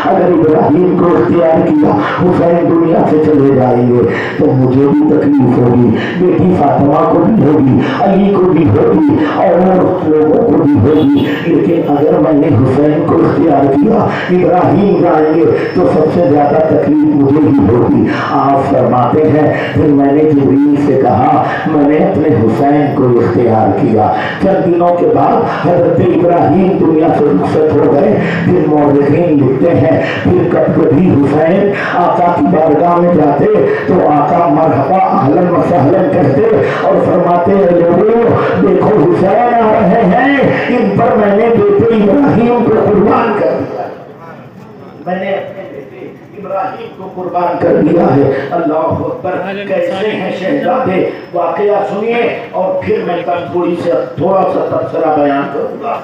اگر ابراہیم کو اختیار کیا حسین دنیا سے چلے جائیں گے تو مجھے بھی تکلیف ہوگی, بیٹی فاطمہ کو بھی ہوگی, علی کو بھی ہوگی اور لوگوں کو بھی ہوگی, لیکن اگر میں نے حسین کو اختیار کیا ابراہیم جائیں گے تو سب سے زیادہ تکلیف مجھے ہی ہوگی. آپ فرماتے ہیں پھر میں نے جبریل سے کہا میں نے اپنے حسین کو اختیار کیا. چند دنوں کے بعد حضرت ابراہیم دنیا سے رخصت ہو گئے. پھر مورخین لکھتے ہیں پھر کبھی حسین آقا کی بارگاہ میں جاتے تو آقا مرحبا اہلا و سہلا کہتے اور فرماتے ہیں لوگوں دیکھو حسین آ رہے ہیں, ان پر میں نے بیٹے ابراہیم کو قربان کر دیا, میں نے اپنے بیٹے ابراہیم کو قربان کر دیا ہے. اللہ اکبر. کیسے ہیں شہزادے, واقعہ سنیے اور پھر میں تھوڑا سا تبصرہ بیان کروں گا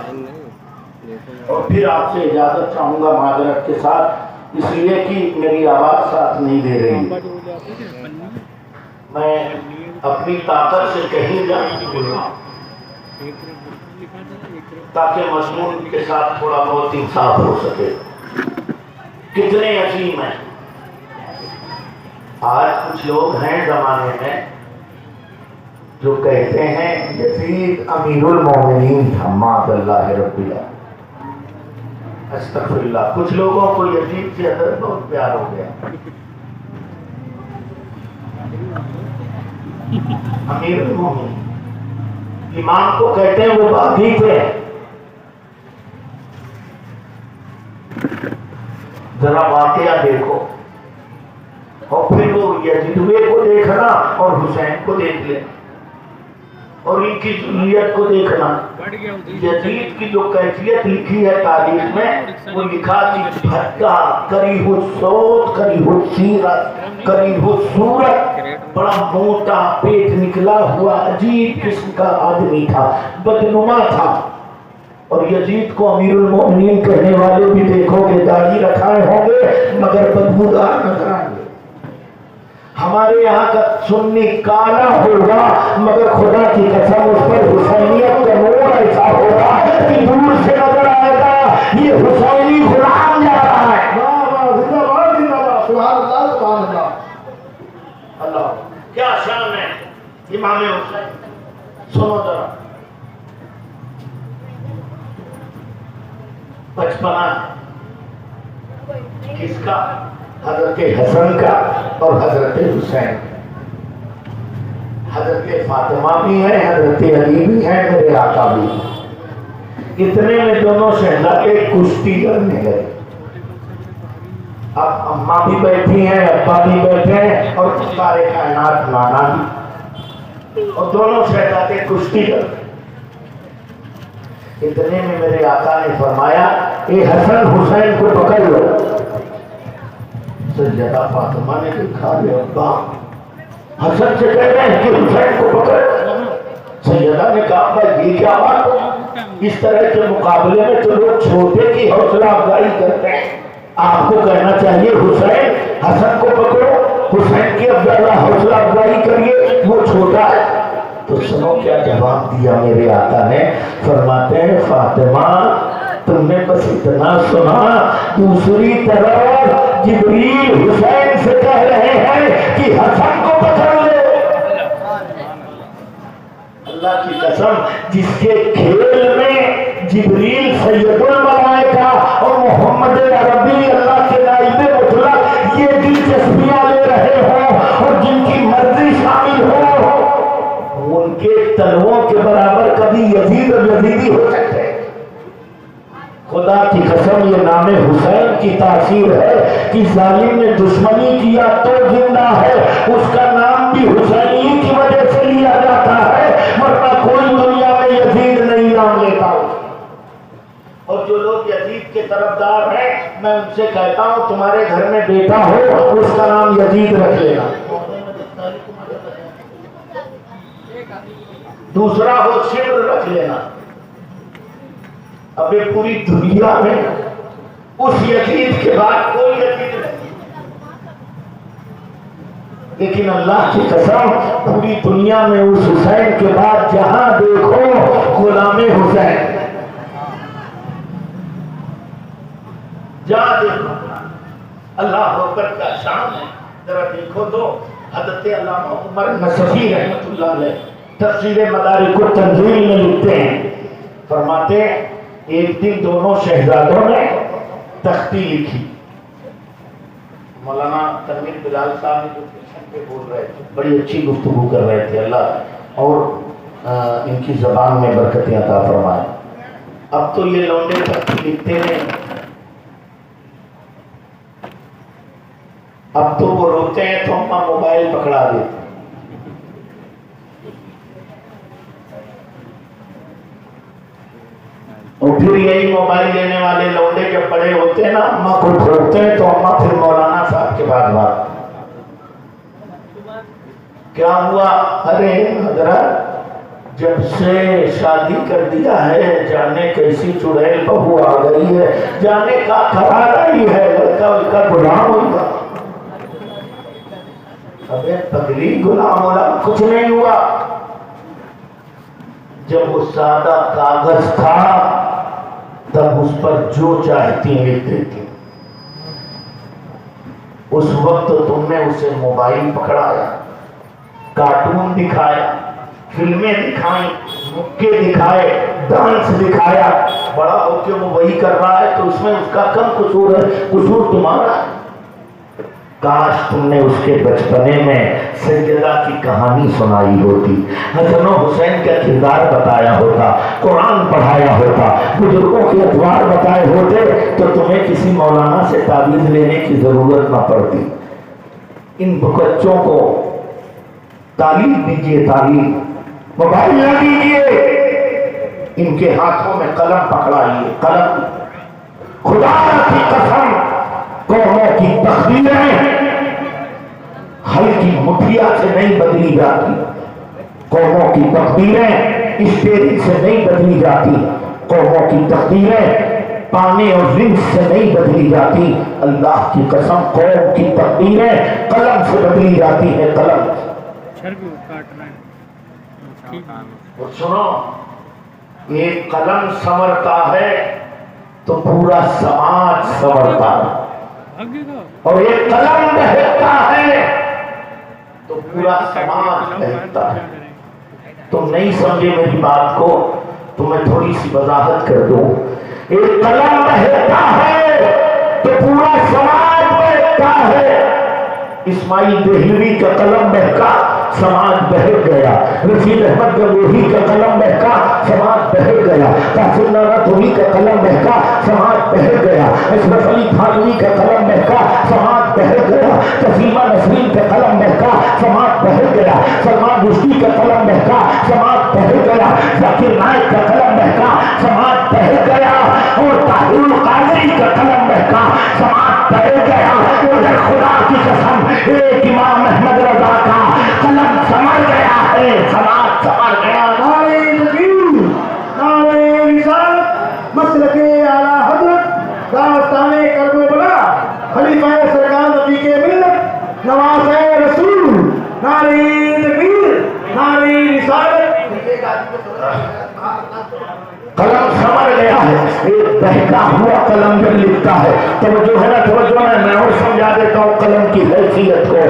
اور پھر آپ سے اجازت چاہوں گا معذرت کے ساتھ, اس لیے کہ میری آواز ساتھ نہیں دے رہی, میں اپنی طاقت سے کہیں جا نہیں بولوں تاکہ مضمون کے ساتھ تھوڑا بہت انصاف ہو سکے. کتنے عظیم ہیں. آج کچھ لوگ ہیں زمانے میں جو کہتے ہیں یزید امیر المومنین تھا, معاذ اللہ رب اللہ, استغفر اللہ. کچھ لوگوں کو یزید سے حضرت بہت پیار ہو گیا. امیر المومنین امام کو کہتے ہیں وہ باغی تھے. ذرا واقعہ دیکھو اور پھر وہ یزیدوے کو دیکھنا اور حسین کو دیکھ لینا اور ان کی ذریت کو دیکھنا. یزید کی جو کیفیت لکھی ہے تاریخ میں وہ لکھا کہ بھٹکا کریہ الصوت کریہ السیرت کریہ الصورت, بڑا موٹا پیٹ نکلا ہوا عجیب قسم کا آدمی تھا, بدنما تھا. اور یزید کو امیر المومنین کہنے والے بھی دیکھو گے داڑھی رکھائے ہوں گے مگر بدبودار نظر آئیں گے. ہمارے یہاں کا سنی کالا ہوگا مگر خدا کی قسم اس پر حسینیت کا نور ایسا ہوگا کہ دور سے نظر آئے گا یہ حسینی غلام جا رہا ہے. زندہ باد زندہ باد سبحان اللہ سبحان اللہ. اللہ کیا شان ہے امام حسین. سنو ذرا بچپنا کس کا؟ حضرت حسن کا اور حضرت حسین. حضرت فاطمہ بھی ہیں حضرت علی بھی ہیں میرے آقا بھی. اتنے میں دونوں شہزادے کشتی کرنے گئے. اب اماں بھی بیٹھی ہیں ابا بھی بیٹھے ہیں اور سارے کائنات نانا بھی اور دونوں شہزادے کشتی کرتے. اتنے میں میرے آقا نے فرمایا اے حسن حسین کو پکڑ لو. سیدہ فاطمہ نے دیکھا لے ابا حسن سے کہہ رہے ہیں کہ حسین کو پکڑ. سیدہ نے کہا ابا یہ کیا بات؟ اس طرح کے مقابلے میں تو لوگ چھوٹے کی حوصلہ افزائی کرتے ہیں. آپ کو کہنا چاہیے حسین حسن کو پکڑو حسین کی حوصلہ افزائی کریے وہ چھوٹا ہے. تو سنو کیا جواب دیا میرے آقا نے. فرماتے ہیں فاطمہ تم نے بس اتنا سنا دوسری طرف جبریل حسین سے کہہ رہے ہیں کہ حسن کو پکڑ لے. اللہ کی قسم جس کے کھیل میں جبریل سید الملائکہ اور محمد عربی اللہ کے نائب مطلق یہ دلچسپیاں لے رہے ہوں اور جن کی مرضی شامل ہو ان کے تلووں کے برابر کبھی یزید اور یزیدی ہو سکتے ہیں. خدا کی قسم یہ نام حسین کی تاثیر ہے کہ ظالم نے دشمنی کیا تو زندہ ہے. اس کا نام بھی حسینی کی وجہ سے لیا جاتا ہے ورنہ کوئی دنیا میں یزید نہیں نام لیتا. اور جو لوگ یزید کے طرفدار ہیں میں ان سے کہتا ہوں تمہارے گھر میں بیٹا ہو اس کا نام یزید رکھ لینا. دوسرا ہو شبر رکھ لینا. ابھی پوری دنیا میں اس یزید کے بعد کوئی یزید نہیں. لیکن اللہ کی قسم پوری دنیا میں اس حسین کے بعد جہاں دیکھو غلام حسین. جہاں دیکھو اللہ اکبر کا شان ہے. ذرا دیکھو تو حضرت علامہ عمر نصفی رحمۃ اللہ علیہ تفسیر مدارک التنزیل میں لکھتے ہیں فرماتے ہیں ایک دن دونوں شہزادوں نے تختی لکھی. مولانا تنویر بلال صاحب جو پیشن پہ بول رہے تھے بڑی اچھی گفتگو کر رہے تھے. اللہ اور ان کی زبان میں برکتیں عطا فرمائے. اب تو یہ لونڈے تختی لکھتے ہیں اب تو وہ روتے ہیں تو ہم موبائل پکڑا دیتے. اور پھر یہی موبائل لینے والے لوڈے جب بڑے ہوتے ہیں نا اماں کو ڈھونڈتے ہیں تو اماں پھر مولانا صاحب کے بعد بات کیا ہوا؟ ارے حضرت جب سے شادی کر دیا ہے جانے کیسی چڑیل بہو آ گئی ہے جانے کا کرا رہی ہے لڑکا اس کا غلام ہوگا. ابے پگلی غلام والا کچھ نہیں ہوا. جب وہ سادہ کاغذ تھا تب اس پر جو چاہتی لکھ دیتی. اس وقت تم نے اسے موبائل پکڑایا کارٹون دکھایا فلمیں دکھائیں مکے دکھائے ڈانس دکھایا. بڑا ہو کے وہ وہی کر رہا ہے تو اس میں اس کا کم قصور ہے قصور تمہارا. کاش تم نے اس کے بچپنے میں سیدہ کی کہانی سنائی ہوتی حسن و حسین کا کردار بتایا ہوتا قرآن پڑھایا ہوتا بزرگوں کے ادوار بتائے ہوتے تو تمہیں کسی مولانا سے تعویذ لینے کی ضرورت نہ پڑتی. ان بچوں کو تعلیم دیجیے تعلیم موبائل نہ دیجیے. ان کے ہاتھوں میں قلم پکڑائیے قلم. خدا کی قسم قوموں کی تقدیریں ہلکی مٹھیا سے نہیں بدلی جاتی. قوموں کی تقدیریں اسٹیرنگ سے نہیں بدلی جاتی. قوموں کی تقدیریں پانی اور رزق سے نہیں بدلی جاتی، اللہ کی قسم قوم کی تقدیریں قلم سے بدلی جاتی ہے، قلم۔ اور سنو، ایک قلم سنورتا ہے تو پورا سماج سنورتا ہے، اور ایک قلم بہتا ہے تو پورا سماج بہتا ہے۔ تم نہیں سمجھے میری بات کو تو میں تھوڑی سی وضاحت کر دوں۔ ایک قلم بہتا ہے تو پورا سماج بہتا ہے۔ اسماعیل دہلوی کا قلم بہکا، سماج بہک گیا۔ رشید احمد گنگوہی کا قلم بہکا، سماج بہک گیا۔ قاسم نانوتوی کا قلم بہکا، سماج بہک گیا۔ اشرف علی تھانوی کا قلم بہکا، سماج بہک گیا۔ تسلیمہ نسرین کا قلم بہکا، سماج بہک گیا۔ سلمان رشدی کا قلم بہکا، سماج بہک گیا۔ ذاکر نائک کا قلم بہکا، سماج بہک گیا۔ اور طاہر القادری کا قلم بہکا، سماج بہک گیا۔ ادھر خدا کی قسم ایک امام احمد رضا کا قلم سمر گیا ہے، سماج سمر گیا۔ نعرہ تکبیر، نعرہ رسالت، مسلک اعلیٰ حضرت، داستان کرب و بلا، خلیفہ سرکار رفیق ملت، نواز رسول، نعرہ تکبیر، نعرہ رسالت۔ قلم سمر گیا ہے، ایک بہکا ہوا قلم جب لکھتا ہے۔ توجہ ہے نا، توجہ ہے، میں اور سمجھا دیتا ہوں قلم کی حیثیت کو۔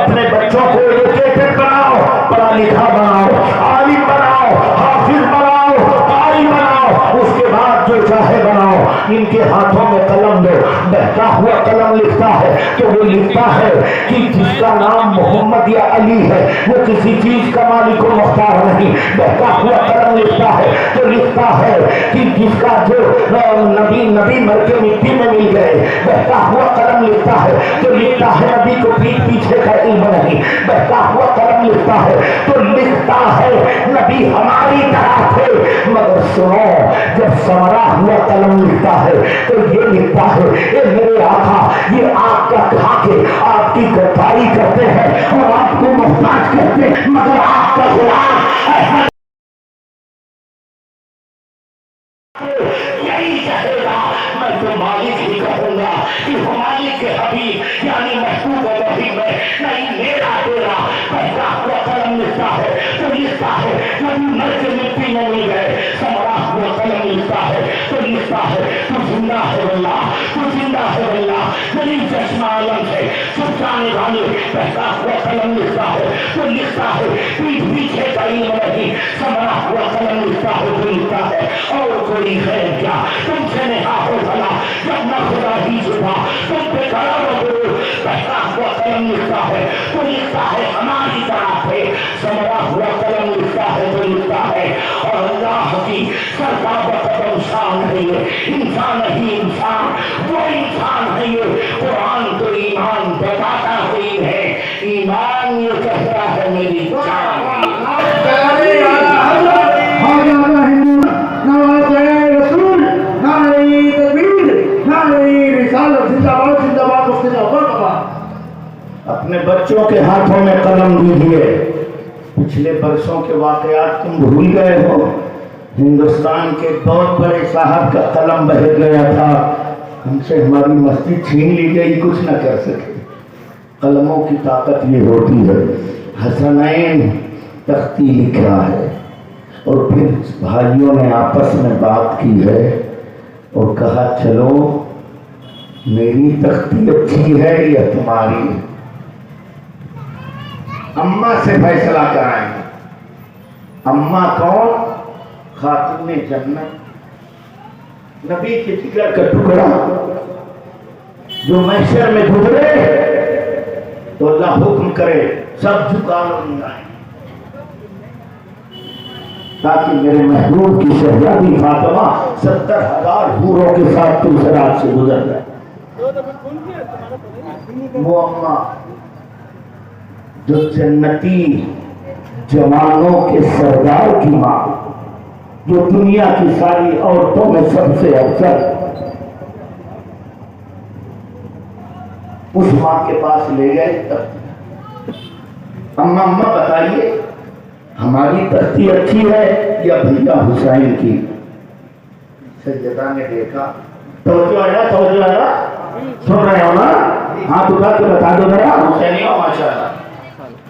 اپنے بچوں کو ایجوکیٹڈ بناؤ، پڑھا لکھا بناؤ، عالم بناؤ، حافظ بناؤ، قاری بناؤ، اس کے بعد جو چاہے بناؤ۔ ان کے ہاتھوں میں قلم دو، بہتا ہوا قلم لکھتا ہے تو وہ لکھتا ہے کہ جس کا نام محمد یا علی ہے وہ کسی چیز کا مالک و مختار نہیں۔ بہتا ہوا قلم لکھتا ہے تو لکھتا ہے کہ جس کا جو نبی مر کے مٹی میں مل گئے۔ بہتا ہوا قلم لکھتا ہے تو لکھتا ہے نبی کو پیٹ پیچھے کا علم نہیں۔ بہتا ہوا قلم لکھتا ہے تو لکھتا ہے نبی ہماری طرح تھے۔ مگر سنو، جب سمرا ہوا قلم لکھتا ہے تو یہ لکھتا ہے اے میرے آقا، یہ آپ کا کھا کے آپ کی غداری کرتے ہیں اور آپ کو محتاج کرتے ہیں، مگر آپ کا غلام یہی کہے گا میں تو مالک ہی کہوں گا کہ مالک کے حبیب یعنی محبوب رحیم ہے، نہیں میرا تیرا۔ بہتا ہوا قلم لکھتا ہے تو لکھتا ہے نبی مر کے مٹی میں مل گئے۔ سمرا ہوا قلم لکھتا ہے تو لکھتا ہے تو زندہ ہے واللہ، تو زندہ ہے واللہ، میری چشمہ عالم سے سب جانے والے۔ بہتا ہوا قلم لکھتا ہے تو لکھتا ہے پیٹھ پیچھے کا علم نہیں۔ سمرا ہوا قلم لکھتا ہے تو لکھتا ہے اور کوئی خیر کیا تم سے نہا ہو بھلا، جب نہ خدا ہی چھپا تم پہ کھڑا رہو۔ بہتا ہوا قلم لکھتا ہے تو لکھتا ہے ہماری طرح تھے۔ سمرا ہوا قلم لکھتا ہے تو لکھتا ہے اور اللہ کی سرکار قدم شان ہے یہ انسان نہیں، انسان وہ انسان ہے یہ۔ قرآن تو ایمان بتاتا ہی ہے، ایمان یہ کہتا ہے میری جان۔ اپنے بچوں کے ہاتھوں میں قلم دیجیے۔ پچھلے برسوں کے واقعات تم بھول گئے ہو۔ ہندوستان کے بہت بڑے صاحب کا قلم بہک گیا تھا، ہم سے ہماری مسجد چھین لی گئی، کچھ نہ کر سکے۔ قلموں کی طاقت یہ ہوتی ہے۔ حسنین تختی لکھا ہے اور پھر بھائیوں نے آپس میں بات کی ہے اور کہا چلو میری تختی اچھی ہے یا تمہاری؟ اماں سے فیصلہ کرائیں گے۔ اماں کون؟ خاتون جنت، نبی کے جگر کا ٹکڑا جو محشر میں گزرے تو اللہ حکم کرے سب جھکا لو جائیں تاکہ میرے محبوب کی شہزادی فاطمہ 70,000 حوروں کے ساتھ تم سے رات سے گزر جائے۔ وہ اماں جو جنتی جوانوں کے سردار کی ماں، جو دنیا کی ساری عورتوں میں سب سے افضل، اس ماں کے پاس لے گئے۔ اماں بتائیے ہماری تختی اچھی ہے یا بھیا حسین کی؟ سیدہ نے دیکھا، توجہ ہے نا سن رہے ہو نا؟ ہاتھ اٹھا کے بتا دو ذرا حسینیوں ماشاءاللہ.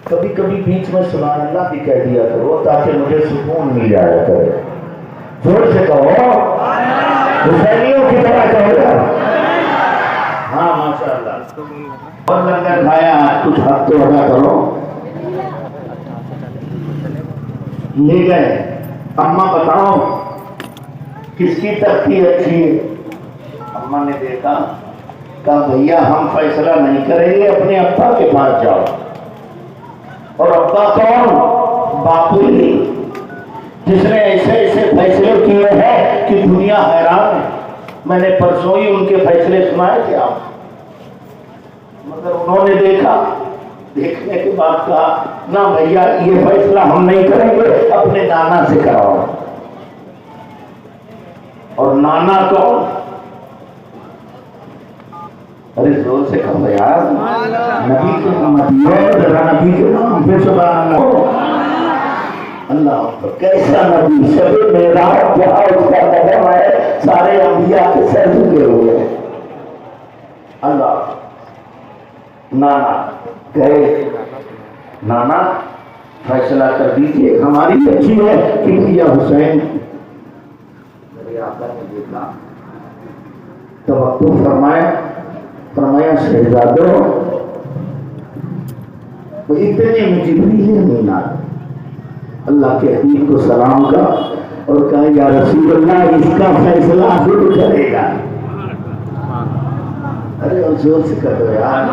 کبھی کبھی بیچ میں سبحان اللہ بھی کہہ دیا کرو تاکہ مجھے سکون مل جایا کرے. زور سے کہو حسینیوں کی طرح کہو گا. ہاں ماشاءاللہ. اور لنگر کھایا کچھ حق تو ادا کرو. لے گئے اماں بتاؤ کس کی تختی اچھی ہے؟ اماں نے دیکھا کہا بھیا ہم فیصلہ نہیں کریں گے، اپنے ابا کے پاس جاؤ. اور ابا کون؟ باپو ہی جس نے ایسے ایسے فیصلے کیے ہیں کہ دنیا حیران ہے. میں نے پرسوں ہی ان کے فیصلے سنائے تھے آپ، مگر انہوں نے دیکھا، دیکھنے کے بعد کہا نہ بھیا یہ فیصلہ ہم نہیں کریں گے، اپنے نانا سے کراؤ. اور نانا کون؟ ارے زور سے کہو یار، نبی کے نبی کے نام پہ سبحان اللہ. اللہ کیسا نبی، شب معراج جہاں اس کا قدم ہے سارے انبیاء کے سر جھکے ہوئے ہیں. اللہ نانا گئے، نانا فیصلہ کر دیجیے، ہماری اچھی ہے کہ یا حسین. میرے آقا نے دیکھا، توقع فرمایا شہزادو اتنے میں جبریل امین آ گئے. اللہ کے حبیب کو سلام کا اور کہا یا رسول اللہ اس کا فیصلہ خود کرے گا. ارے اور زور سے کر دو یار.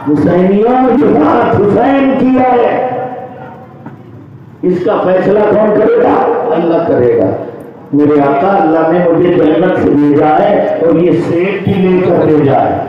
حسینیوں کی بات حسین کی ہے، اس کا فیصلہ کون کرے گا؟ اللہ کرے گا. میرے آقا اللہ نے مجھے جنت سے بھیجا ہے اور یہ سیب بھی لے کر بھیجا ہے،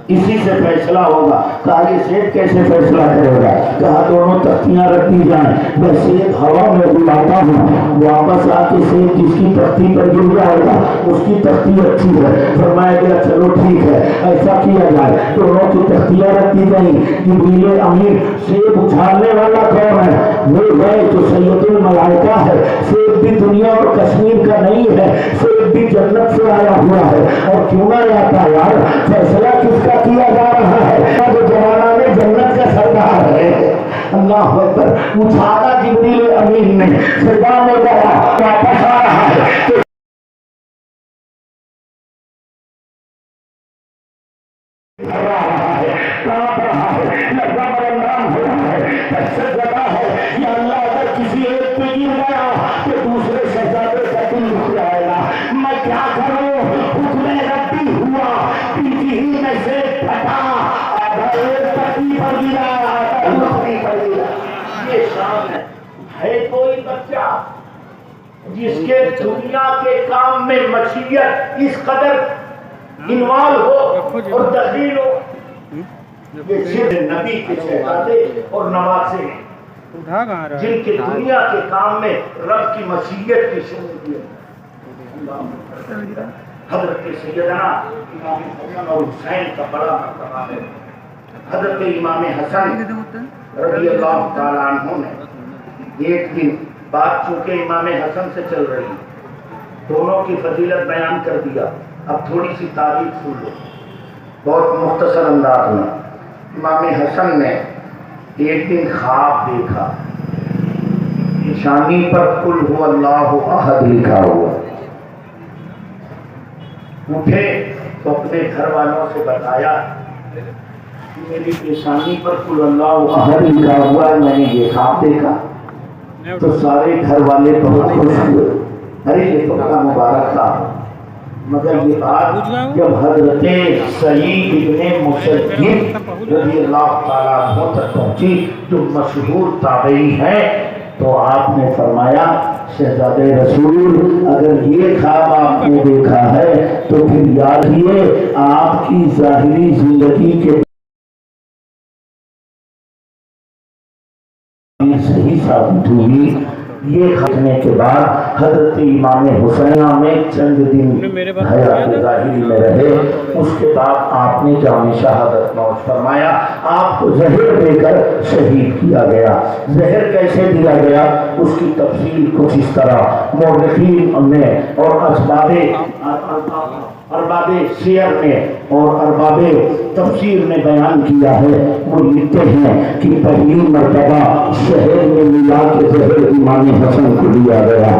اسی سے فیصلہ ہوگا. کہا یہ سیب کیسے فیصلہ کرے گا؟ کہا دونوں تختیاں رکھ دی جائیں، میں سیب ہوا میں اڑاتا ہوں، واپس آ کے سیب جس کی تختی پر گر جائے گا اس کی تختی اچھی ہے. فرمایا گیا چلو ٹھیک ہے ایسا کیا جائے. دونوں کی تختیاں رکھ دی گئیں. جبریل امین سیب اچھالنے والا کون ہے؟ وہ ہے جو سید الملائکہ ہے. سیب بھی دنیا اور کشمیر کا نہیں ہے، سیب بھی جنت سے آیا ہوا ہے. اور کیوں نہ آتا یار؟ فیصلہ کس کا کیا جا رہا ہے؟ جو زمانہ میں جنت کا سردار ہے. اللہ اکبر. اچھالا جبریل امین نے، سجدہ میں گیا، واپس آ رہا ہے. ہے کوئی بچہ جس کے دنیا کے کام میں مشیت اس قدر انوالو ہو اور دخیل ہو؟ یہ صرف نبی کے شہزادے اور نواسے ہیں جن کے دنیا کے کام میں رب کی مشیت کی شمولیت ہے. حضرت سیدنا امام حسن اور حسین کا بڑا مرتبہ ہے. حضرت امام حسن رضی اللہ تعالیٰ عنہ نے ایک دن بات چونکہ امام حسن سے چل رہی دونوں کی فضیلت بیان کر دیا. اب تھوڑی سی تعریف سن لو بہت مختصر انداز میں. امام حسن نے ایک دن خواب دیکھا، نشانی پر قل هو اللہ احد لکھا ہوا. اٹھے تو اپنے گھر والوں سے بتایا میری پیشانی پر قل اللہ احد لکھا ہوا ہے، میں نے یہ خواب دیکھا. تو سارے گھر والے بہت خوش ہوئے. ارے یہ تو بڑا مبارک تھا. مگر یہ بات جب حضرت سعید ابن مسیب رضی اللہ تعالیٰ عنہ تک پہنچی جو مشہور تابعی ہیں تو آپ نے فرمایا شہزادے رسول اگر یہ خواب آپ نے دیکھا ہے تو پھر یاد رکھیے آپ کی ظاہری زندگی کے صحیح ثابت ہوئی. یہ ختمے کے بعد حضرت امام حسین میں چند دن حیات ظاہری میں رہے، اس کے بعد آپ نے جام شہادت نوش فرمایا۔ آپ کو زہر دے کر شہید کیا گیا۔ زہر کیسے دیا گیا اس کی تفصیل کچھ اس طرح مورخین نے اور ارباب سیر نے اور ارباب تفسیر نے بیان کیا ہے۔ وہ لکھتے ہیں کہ پہلی مرتبہ شہر میں ملا کے زہر امام حسن کو دیا گیا،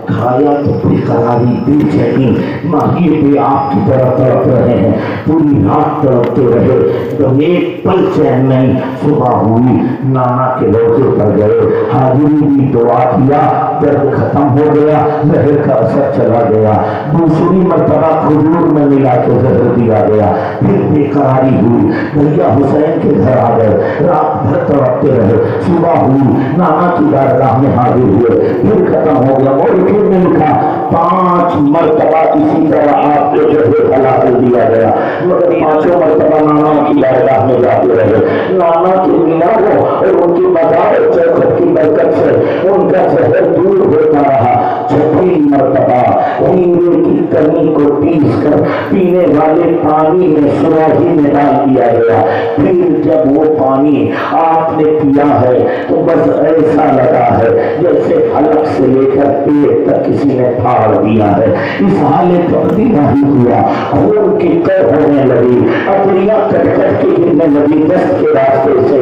کھایا تو بے قراری بے چینی، ماہی پہ آپ کی طرف تڑپ رہے ہیں، پوری رات تڑپتے رہے، تو ایک پل چین نہیں۔ صبح ہوئی، نانا کے روزے پر گئے، حاضری بھی دعا کیا، درد ختم ہو گیا، زہر کا اثر چلا گیا۔ دوسری مرتبہ کھجور میں ملا کے زہر دیا گیا، پھر بے قراری ہوئی، بھیا حسین کے گھر آ گئے، رات بھر تڑپتے رہے، صبح ہوئی، نانا کی بارگاہ میں حاضر ہوئے، پھر ختم ہو گیا۔ اور نے لکھا 5 مرتبہ اسی طرح آپ کو زہر حلال دیا گیا، مگر 5 مرتبہ نانا کی بارگاہ میں جاتے رہے۔ نانا کے مینار اور ان کی مزار چوکھٹ کی برکت سے ان کا زہر دور ہوتا رہا۔ 6 مرتبہ ہیرے کی کمی کو پیس کر پینے والے پانی میں سراہی میں ڈال دیا گیا، پھر جب وہ پانی آپ نے پیا ہے تو بس ایسا لگا ہے جیسے حلق سے لے کر پیٹ تک کسی نے پھاڑ دیا ہے۔ اس حالت پر بھی نہیں ہوا، خون کی قے ہونے لگی، اپنیاں کٹ کٹ کے گرنے لگی، دست کے راستے سے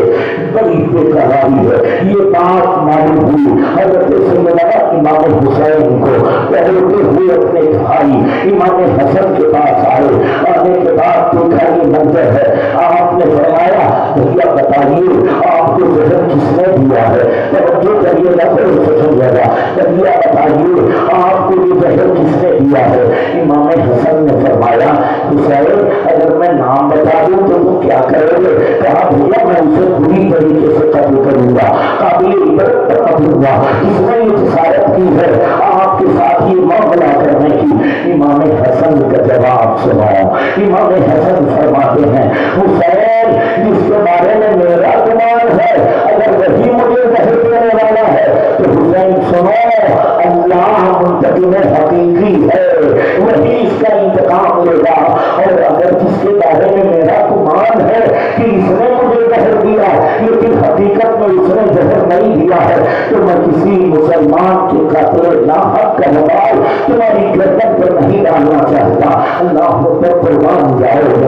بڑی بے قراری ہے۔ یہ بات معلوم ہوئی حضرت سیدنا امام حسین کو، پہلتے ہوئے اپنے بھائی امام حسن کے پاس آئے، آنے کے بعد دیکھا یہ منظر ہے۔ آپ نے فرمایا بھیا بتائیے آپ کو زہر کس نے دیا ہے؟ توجہ کریے گا پھر اسے سمجھے گا۔ بھیا بتائیے آپ کو یہ زہر کس نے دیا ہے؟ امام حسن نے فرمایا حسین اگر میں نام بتا دوں تو تم کیا کرو گے؟ کہا بھیا میں اسے پوری طریقے سے قتل کروں گا، قابل عبرت بنا گا، اس نے یہ جسارت کی ہے آپ کے ساتھ یہ معاملہ کرنے کی۔ امام حسن کا جواب سناؤ۔ امام حسن فرماتے ہیں حسین جس کے بارے میں میرا گمان ہے اگر وہی مجھے زہر دینے والا ہے تو حسین سنو اللہ منتقم حقیقی ہے، وہی اس کا انتقام لے گا، اور اگر جس کے بارے میں میرا گمان ہے کہ اس نے مجھے زہر دیا لیکن حقیقت میں اس نے زہر نہیں دیا ہے تو میں کسی مسلمان کے قتل ناحق کا وبال تمہاری گردن پر نہیں ڈالنا چاہتا۔ اللہ پر قربان جاؤ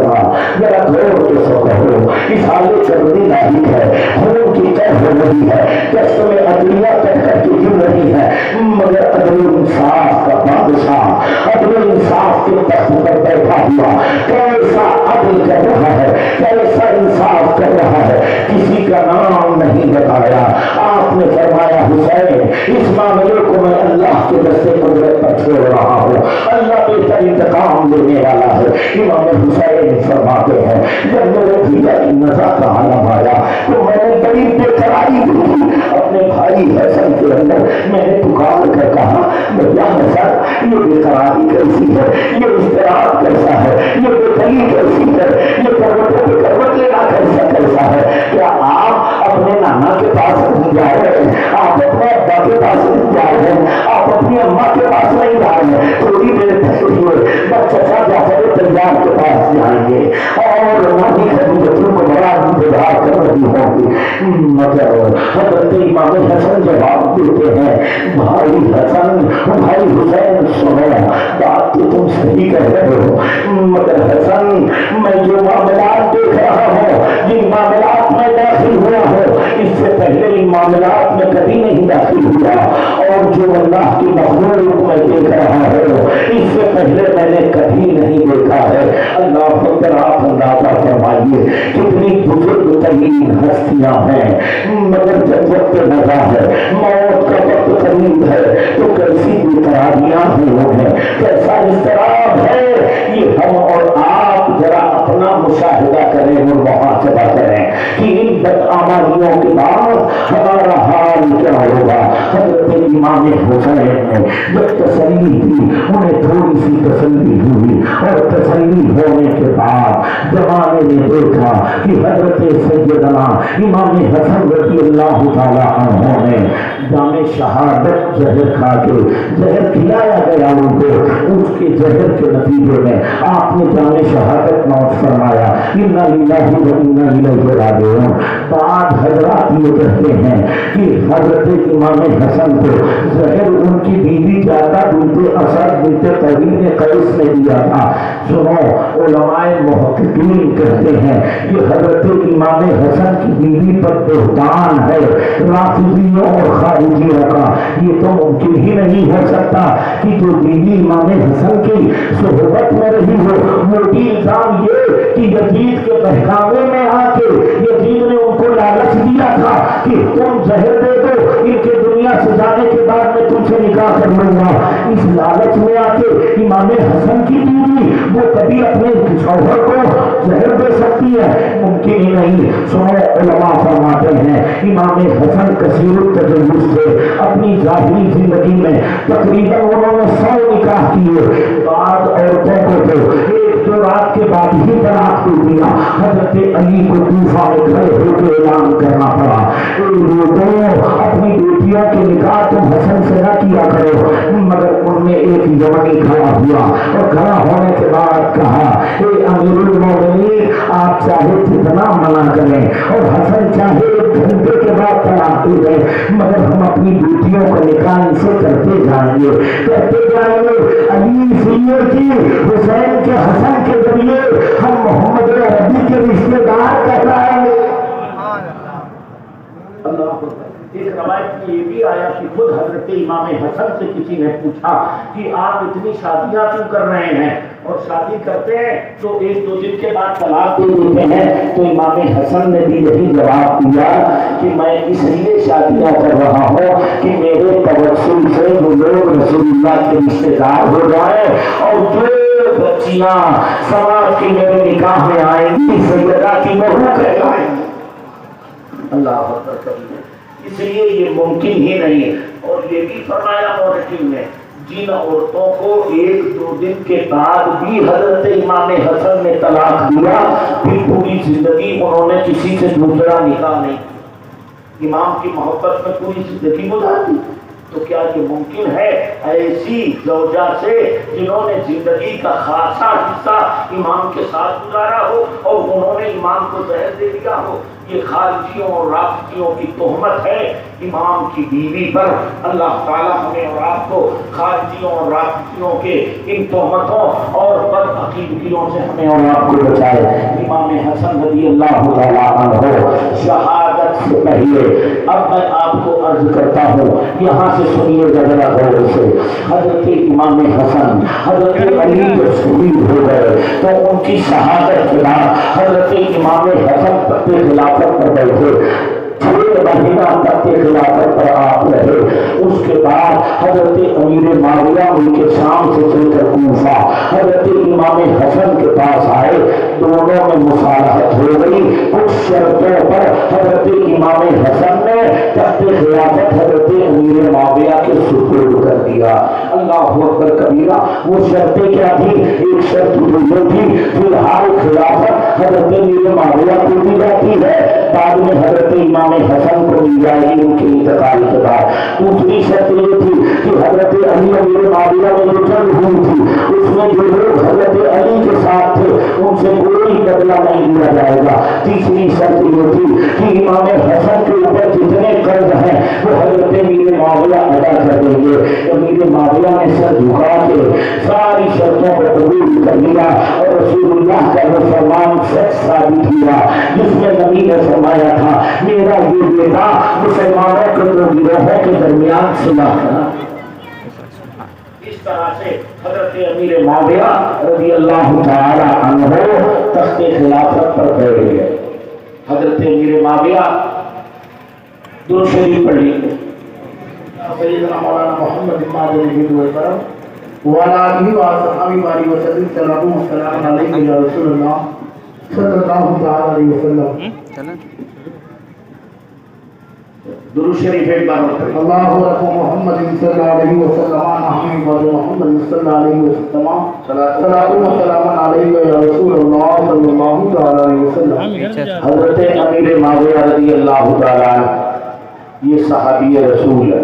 ذرا غور کے سو کہو، اس حالے چلنی لاحق ہے، خون کی قے ہو رہی ہے، دست میں عدلیہ کٹ کر کے گر رہی ہے، مگر عدل انصاف کا بادشاہ عدل انصاف کے تخت پر بیٹھا ہوا کیسا عدل کر رہا ہے، کیسا انصاف کر رہا ہے، کسی کا نام نہیں بتایا۔ آپ نے فرمایا حسین اس معاملے کو میں اللہ کے دستے قدرت پر چھوڑ رہا ہوں، اللہ بہتر انتقام لینے والا ہے۔ امام حسین فرماتے ہیں جب میرے بھیا کی نظر کا عالم آیا تو میں نے بڑی بے قراری دیکھی اپنے بھائی حسن کے اندر، میں نے پکار کر کہا بھیا حسن یہ بے قراری کیسی ہے، یہ اضطراب کیسا ہے، یہ بے قراری کیسی ہے، یہ کروٹوں پہ کروٹ لینا کیسا ہے؟ کیا آپ اپنے نانا کے پاس نہیں جا رہے ہیں، آپ اپنے ابا کے پاس نہیں جا رہے ہیں، آپ اپنی اماں کے پاس نہیں جا رہے ہیں؟ تھوڑی دیر ٹھہرے ہوئے چچا جعفر تیار کے پاس جائیں گے اور نانی خدیجہ کو بڑا انتظار کر رہی ہوں گی، مگر حضرت امام حسن جواب دیتے ہیں بھائی حسن بھائی حسین سنو بات تو تم صحیح کہہ رہے ہو، مگر حسن میں جو معاملات دیکھ رہا ہوں، جن معاملات میں داخل ہوا ہوں، اس سے پہلے ان معاملات میں کبھی نہیں داخل ہوا، اور جو اللہ کی مخلوق میں دیکھ رہا ہوں اس سے پہلے میں نے کبھی نہیں دیکھا ہے۔ اللہ اکبر، آپ اندازہ فرمائیے کتنی بزرگ ترین ہستیاں ہیں، مگر جب وقت نظر ہے موت کا وقت قریب ہے تو کیسی بے قراریاں ہوئی ہیں، کیسا اضطراب ہے، یہ ہم اور آپ ذرا اپنا مشاہدہ کریں اور محاسبہ کریں کہ ان بدعمالیوں کے بعد ہمارا حال کیا ہوگا۔ حضرت امام حسین نے جب تسلی دی انہیں تھوڑی سی تسلی ہوئی، اور تسلی ہونے کے بعد زمانے نے دیکھا کہ حضرت سیدنا امام حسن رضی اللہ تعالی عنہ نے جام شہادت زہر کھا کے زہر کھلایا گیا ان کو، اس کے زہر کے نتیجے میں آپ نے جام شہادت نوش فرمایا، انا للہ و انا الیہ راجعون۔ بعد حضرات یہ کہتے ہیں کہ حضرت امام حسن کو زہر ان کی بیوی جاتا بنت اسد بنت قرین قیس نے دیا تھا۔ سنو، علماء محققین کہتے ہیں کہ حضرت امام حسن کی بیوی پر بہتان ہے رافضیوں اور خارجیوں کا۔ یہ تو ممکن ہی نہیں ہو سکتا کہ جو بیوی امام حسن کی صحبت میں رہی ہو، وہ بھی الزام یہ کہ یزید کے بہکاوے میں آ کے یزید نے ان کو لالچ دیا تھا کہ تم زہر دے دو، ان کے دنیا سے جانے کے بعد میں تم سے نکاح کر لوں گا۔ اس لالچ میں آ کے امام حسن کی بیوی وہ کبھی اپنے شوہر کو زہر دے سکتی ہے؟ ممکن ہی نہیں۔ سنو، علماء فرماتے ہیں امام حسن کثیر التجوز سے اپنی ظاہری زندگی میں تقریباً انہوں نے 100 نکاح کیے۔ بعض عورتوں کو تو ایک دو رات کے بعد ہی طلاق دے دیا۔ حضرت علی کو کوفہ میں کھڑے ہو کے اعلان کرنا پڑا، اے لوگوں، اپنی بیٹیوں کے نکاح تم حسن سے نہ کیا کرو۔ مگر ان میں ایک یمنی کھڑا ہوا اور کھڑا ہونے کے بعد کہا، اے امیر المومنین، آپ چاہے جتنا منع کریں اور حسن چاہے 1 گھنٹے کے بعد طلاق دے دیں، مگر ہم اپنی بیٹیوں کا نکاح ان سے کرتے جائیں گے، کرتے جائیں گے۔ علی سیے کی حسین کے حسن کے ذریعے ہم محمد عربی کے رشتے دار کہلائیں گے۔ ایک روایت میں یہ بھی آیا کہ خود حضرت امام حسن سے کسی نے پوچھا کہ آپ اتنی شادیاں کیوں کر رہے ہیں، اور شادی کرتے ہیں تو 1-2 دن کے بعد طلاق دے دیتے ہیں؟ تو امام حسن نے بھی یہی جواب دیا کہ میں اس لیے شادیاں کر رہا ہوں کہ میرے توسل سے وہ لوگ رسول اللہ کے رشتے دار ہو جائیں، اور جو بچیاں سماج کی میرے نکاح میں آئیں گی سیدہ کی بہو کہلائیں گی۔ اللہ اکبر۔ اس لیے یہ ممکن ہی نہیں۔ اور یہ بھی فرمایا مورخین نے، جن عورتوں کو 1-2 دن کے بعد بھی حضرت امام حسن نے طلاق دیا، پھر پوری زندگی انہوں نے کسی سے دوسرا نکاح نہیں، امام کی محبت میں پوری زندگی گزار دی۔ تو کیا یہ ممکن ہے ایسی زوجہ سے جنہوں نے زندگی کا خاصا حصہ امام کے ساتھ گزارا ہو اور انہوں نے امام کو زہر دے دیا ہو؟ یہ خارجیوں اور رافضیوں کی تہمت ہے امام کی بیوی پر۔ اللہ تعالیٰ ہمیں اور آپ کو خارجیوں اور رافضیوں کے ان تہمتوں اور بدعقیدگیوں سے ہمیں اور آپ کو بچائے۔ امام حسن رضی اللہ تعالیٰ عنہ شہادت سے پہلے، اب میں آپ کو عرض کرتا ہوں، یہاں سے سنیے ذرا غور سے۔ حضرت امام حسن حضرت علی جب شہید ہو گئے تو ان کی شہادت کے بعد حضرت امام حسن تخت خلافت پر بیٹھے، 6 مہینہ تخت خلافت پر آپ رہے۔ اس کے بعد حضرت امیر معاویہ ان کے شام سے چل کر کوفہ حضرت امام حسن کے پاس آئے، دونوں میں مصالحت ہو گئی۔ کچھ شرطوں پر حضرت امام حسن نے تخت خلافت حضرت امیر معاویہ کے سپرد کر دیا۔ اللہ اکبر کبیرہ۔ وہ شرطیں کیا تھی؟ ایک شرط یہ تھی فی الحال خلافت حضرت امیر معاویہ کو دی جاتی ہے، بعد میں حضرت امام حسن کو مل جائے گی ان کے انتقال کے بعد۔ دوسری شرط یہ تھی کہ حضرت علی امیر معاویہ میں جو جنگ ہوئی تھی اس میں جو لوگ حضرت علی کے ساتھ تھے ان سے کوئی بدلہ نہیں دیا جائے گا۔ تیسری شرط یہ تھی کہ امام حسن کے اوپر جتنے قرض ہیں وہ حضرت امیر معاویہ ادا کر دیں گے۔ امیر معاویہ نے سر جھکا کے ساری شرطوں کو قبول کر لیا اور رسول اللہ کا وہ فرمان سچ ثابت ہوا جس میں نبی نے فرمایا تھا، میرا یہ بیٹا مسلمانوں کے 2 گروہوں کے درمیان صلح کرنا۔ اس طرح سے حضرت امیر معاویہ رضی اللہ تعالی عنہ تخت خلافت پر بیٹھ گئے۔ حضرت امیر معاویہ درود شریف پڑھ لیجیے۔ سیدنا مولانا محمد مادنی بن کرم وعلى آله وصحبه وسلم صلاۃ و سلام علیک یا رسول اللہ صلی اللہ تعالی علیہ وسلم۔ درود شریف ایک بار پڑھیں۔ اللہ رسول محمد صلی اللہ علیہ وسلم محمد محمد صلی اللہ علیہ وسلم صلاۃ و سلام علیک یا رسول اللہ صلی اللہ تعالی علیہ وسلم۔ حضرت امیر معاویہ رضی اللہ تعالی عنہ یہ صحابی رسول ہے۔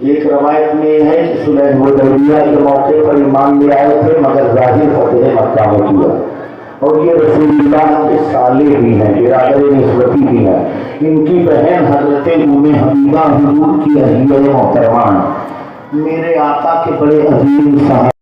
ایک روایت میں یہ ہے کہ صلح حدیبیہ کے موقع پر ایمان لے آئے تھے مگر ظاہر فتح مکہ میں کیا، اور یہ رسول اللہ کے صالح بھی ہیں، برادر نسبتی بھی ہیں۔ ان کی بہن حضرت ام حبیبہ حضور کی اہلیہ محترمہ ہیں۔ میرے آقا کے بڑے عظیم صحابہ